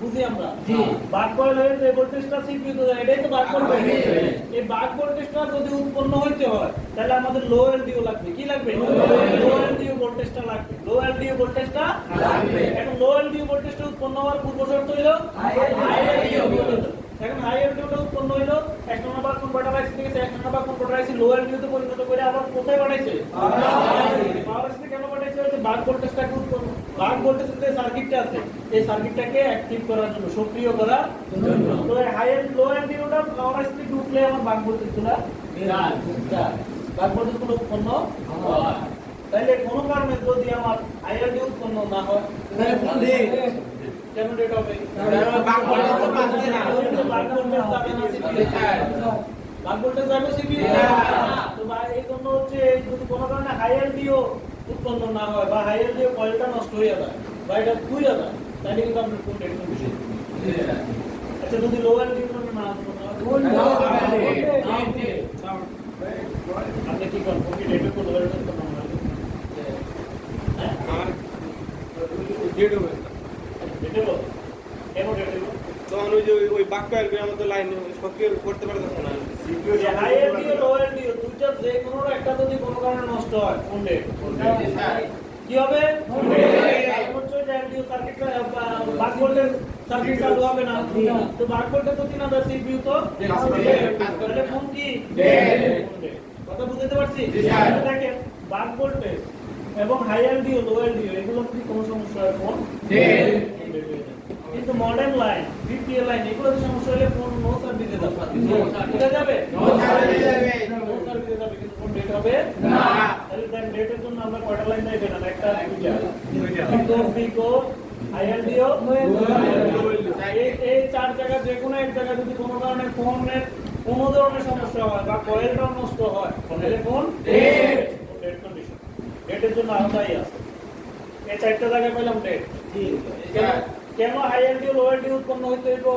বুঝি আমরা? বাক কয়েল হয়ে যে ভোল্টেজটা সিপিইউ তে যায় এটাই তো বাক ভোল্টেজ। এই বাক ভোল্টেজটা যদি উৎপন্ন হইতে হয় তাহলে আমাদের লো এলডিও লাগবে। কি লাগবে? লো এলডিও ভোল্টেজটা লাগবে। লো এলডিও ভোল্টেজটা লাগবে। এখন লো এলডিও ভোল্টেজটা উৎপন্ন হওয়ার পূর্ব শর্ত হলো হাই এলডিও ভোল্টেজ। এখন হাই এলডিওটা উৎপন্ন হইলো এক্সটার্নাল বাক কনভার্টার আইসি থেকে, এক্সটার্নাল বাক কনভার্টার আইসি লো এলডিওতে পরিণত করে আবার কোথায় পাঠাইছে? পাওয়ার আইসি কেন পাঠাইছে? ওই যে বাক ভোল্টেজটাকে উৎপন্ন, বাক ভোল্টেজের যে সার্কিটটা আছে এই সার্কিটটাকে অ্যাক্টিভ করার জন্য, সক্রিয় করার জন্য। তো হাই এন্ড লো এলডিওটা পাওয়ার আইসি থেকে ঢুকলে আমার বাক ভোল্টেজগুলো বাক ভোল্টেজগুলো উৎপন্ন হয়। তাহলে কোনো কারণে যদি আমার হাই এলডিও উৎপন্ন না হয় তাহলে কেন ডেট হবে? বাক ভোল্টেজ তো পাচ্ছে না। বাক ভোল্টেজ যাবে না সিপিইউ। বাক ভোল্টেজ যাবে সিপিইউ। তো এই জন্য হচ্ছে যদি কোনো কারণে হাই এলডিও উৎপন্ন না হয় বা হাই এলডিও কয়েলটা নষ্ট হয়ে যায় বা এটা পুড়ে যায় তাহলে কিন্তু আপনার কোন ডেট বিষয়। আচ্ছা যদি লো এলডিও না উৎপন্ন হয় আপনি কি করবেন? কোন ডেটে কোন লো এলডিও উৎপন্ন হয়? হ্যাঁ আমার ডেট হবে। তখন ওই যে ওই বাক কয়েল আমাদের লাইন সক্রিয় করতে পারতেছে না। হাই এলডিও লো এলডিও দুইটা যে কোনো একটা যদি কোনো কারণে নষ্ট হয় কোন ডেট কি হবে? এলডিও সার্কিটটা বাক ভোল্টেজ সার্কিট চালু হবে না। তো বাক ভোল্টেজ যদি না দেয় সিপিইউ তো তাহলে ফোন কি কথা বুঝতে পারছি? দেখেন বাক ভোল্টেজ এবং হাই এলডিও লো এলডিও এগুলো কি কোনো সমস্যা হয় ফোন কিন্তু মডার্ন লাইন বিপিএল লাইন এগুলো সমস্যা হলে ফোন নো সার্ভিসে যাবে নো সার্ভিসে যাবে কিন্তু ফোন ডেট হবে না। তাহলে দেন ডেটের জন্য আমরা কয়টা লাইন দেই না? একটা দুইটা বিকো হাই এলডিও এই চার জায়গা যে কোনো এক জায়গায় যদি কোনো কারণে ফোনের কোনো ধরনের সমস্যা হয় বা কয়েলটা নষ্ট হয় তাহলে ফোন ডেট কন্ডিশন। ডেটের জন্য আলাদাই আছে। এই চারটা জায়গায় পেলাম ডেট। কেন হাই এলডিও লো এলডিও উৎপন্ন হইতে হইব?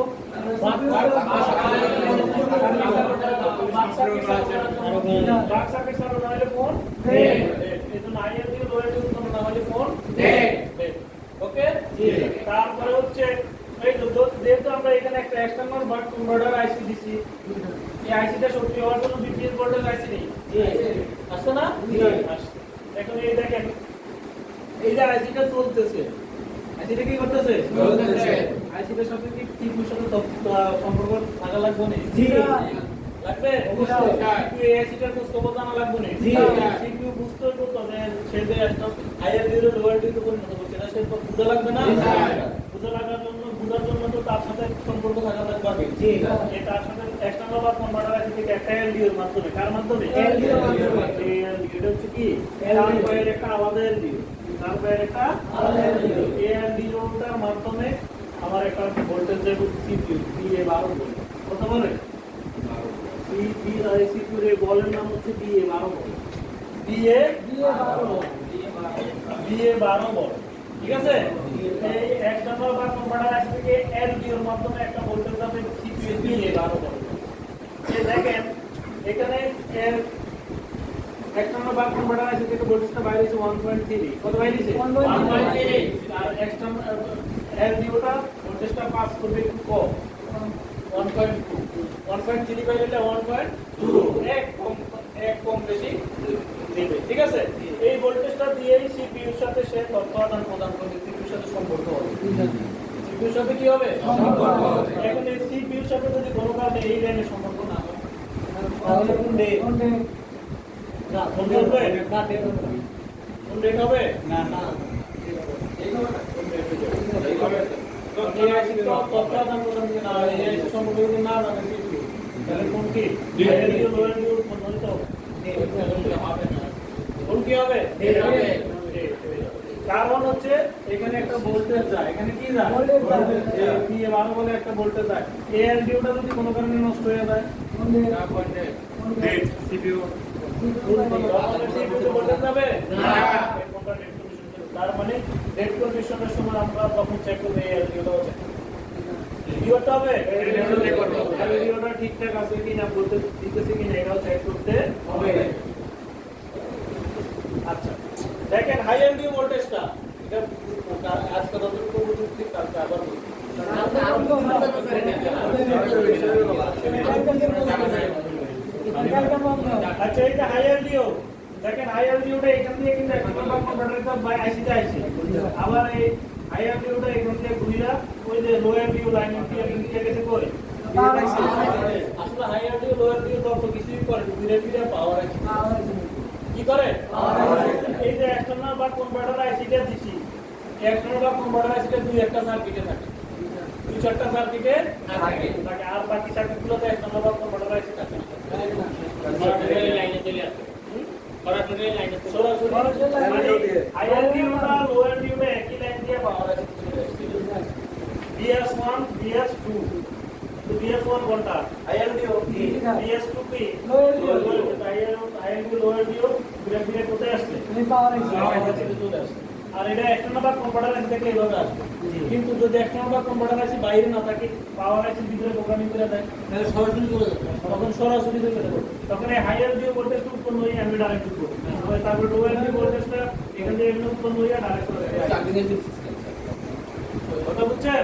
বাক সার্কিট চালু না হলে ফোন এই জন্য হাই এলডিও লো এলডিও উৎপন্ন না হলে ফোন ওকে। তারপরে হচ্ছে এই যেহেতু আমরা এখানে একটা এক্সটার্নাল বাক কনভার্টার আইসি দিছি, এই আইসিটা সক্রিয় হওয়ার জন্য বিপিএস ভোল্টেজ আইসি নেই আসছে না? এখন এই দেখেন এই যে আইসিটা চলতেছে, আইসিটা কি করতেছে? আইসিটার সাথে কি সিপিইউর সাথে সম্পর্ক থাকা লাগবে না? লাগবে অবশ্যই। আইসিটার খোঁজ খবর জানা লাগবে না? সিপিইউ বুঝতে হবে তো সে যে একটা হাইয়ার ডিউরে লোয়ার ডিউরে পরিণত করছে না, সে তো বুঝা লাগবে না? বুঝা লাগার জন্য বুঝার জন্য তো তার সাথে সম্পর্ক থাকা লাগবে যাবে তার সাথে এক্সটার্নাল বাস কনভার্টার আছে থেকে একটা এলডিও এর মাধ্যমে কার মাধ্যমে LDO এর মাধ্যমে। এই এলডিও এটা হচ্ছে কি তারপরে একটা আলাদা এলডিও তারপরে একটা আলাদা LDO এই এলডিওটার মাধ্যমে আমার একটা ভোল্টেজ যাবে সিপিইউ বিএ 12 ভোল্ট কত বলে সিপি আর সিপিইউ এর বলের নাম হচ্ছে বিএ 12 ভোল্ট বিএ 12 ভোল্ট ঠিক আছে এই এক্সটার্নাল বাস কনভার্টার আছে থেকে এলডিও এর মাধ্যমে একটা ভোল্টেজ যাবে সিপিইউ বিএ 12 ভোল্ট এই দেখেন এখানে এর এক্সটার্নাল বাস কনভার্টার আছে থেকে ভোল্টেজটা বাইরে হচ্ছে 1.3 কত বাইরে হচ্ছে 1.3 আর এক্সটার্নাল এলডিওটা ভোল্টেজটা পাস করবে একটু কম 1.3 বাইরে হলে 1.2 এক কম বেশি দেবে ঠিক আছে এই ভোল্টেজটা দিয়েই সিপিইউর সাথে সে তথ্য আদান প্রদান করবে সিপিইউর সাথে সম্পর্ক হবে সিপিইউর সাথে কি হবে সম্পর্ক হবে। এখন এই সিপিইউর সাথে যদি কোনো কারণে এই লাইনের সম্পর্ক না হয় তাহলে কোন ডে না কোন ডে হবে না ডে কোন ডে হবে না না কোন ডে হবে তো এই আইসি তো তথ্য আদান প্রদান যদি না হয় এই আইসি সম্পর্ক যদি না জানে সিপিইউ তাহলে কোন কি এলডিও লো এলডিও উৎপন্ন হতে হবে কোন কি হবে কারণ হচ্ছে এখানে একটা ভোল্টেজ যায় এখানে কি যায় ভোল্টেজ যায়। বিএ 12 বলে একটা ভোল্টেজ যায় এই এলডিওটা যদি কোনো কারণে নষ্ট হয়ে যায় ডেট সিপিইউ ভোল্টেজ যাবে না। তার মানে ডেড কন্ডিশনের সময় আমরা তখন চেক করব এই এলডিওটাও চেক ভিডিওটা হবে ভিডিওটা ঠিকঠাক আছে কিনা বলতে দিতেছে কিনা এটাও চেক করতে হবে আচ্ছা দেখেন হাই এলডিও ভোল্টেজটা এটা আজকে যতটুকু বুঝছি কালকে আবার বলছি আচ্ছা এটা হাই এলডিও দেখেন হাই এলডিওটা এখান থেকে কিন্তু এক্সটার্নাল কনভার্টারটা বাই আইসিতে আইছে আবার এই হাই এলডিওটা এখান থেকে ঘুরিয়া ওই যে লো এলডিও লাইন দিয়ে গেছে কই আসলে হাই এলডিও লো এলডিও তত কিছুই করে ধীরে ধীরে পাওয়ার আছে কি করে এই যে এক্সটার্নাল বা কনভার্টার আইসিটা দিছি এক্সটার্নাল বা কনভার্টার আইসিটা দুই একটা সার্কিটে থাকে দুই চারটা সার্কিটে থাকে আর বাকি সার্কিটগুলোতে এক্সটার্নাল বা কনভার্টার আইসি থাকে সরাসরি লাইনে চলে আসে সরাসরি লাইনে সরাসরি আইএলডিওটা লো এলডিওটা একই লাইন দিয়ে পাওয়ার আছে BS1 BS2 তো BS1 কোনটা আইএলডিও BS2 কি লো LDO আইএলডিও লো এলডিও ধীরে ধীরে কোথায় আসছে চলে আসছে আর এটা এক্সটার্নাল বা কনভার্টার আছে থেকে এইভাবে আসবে কিন্তু যদি এক্সটার্নাল বা কনভার্টার আছে বাইরে না থাকে পাওয়ার আছে ভিতরে প্রোগ্রামিং করে দেয় তাহলে সরাসরি চলে যাবে তখন সরাসরি চলে যাবে তখন এই হাই এলডিও ভোল্টেজটা উৎপন্ন হয়ে আমি ডাইরেক্ট করব তারপর লো এলডিও ভোল্টেজটা এখান থেকে এমনি উৎপন্ন হয়ে ডাইরেক্ট চলে যাবে কথা বুঝছেন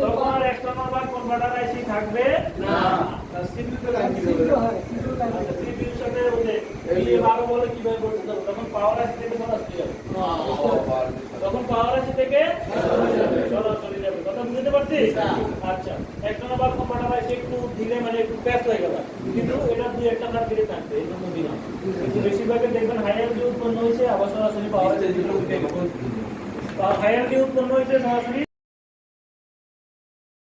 তখন আর এক্সটার্নাল বা কনভার্টার আইসি থাকবে না সিপিইউ লাইন সিপিইউর সাথে ওই যে এই 12 বলে কিভাবে করতে হবে তখন পাওয়ার আইসি থেকে সরাসরি যাবে তখন পাওয়ার আইসি থেকে সরাসরি যাবে কথা বুঝতে পারছিস আচ্ছা এক্সটার্নাল বা কনভার্টার আইসি একটু দিলে মানে একটু প্যাচ হয়ে গেল কিন্তু এটা দুই একটা সার্কিটে থাকবে এই জন্য দিলাম কিন্তু বেশিরভাগই দেখবেন হাই এলডিও উৎপন্ন হয়েছে আবার সরাসরি পাওয়ার আইসি হাই এলডিও উৎপন্ন হয়েছে সরাসরি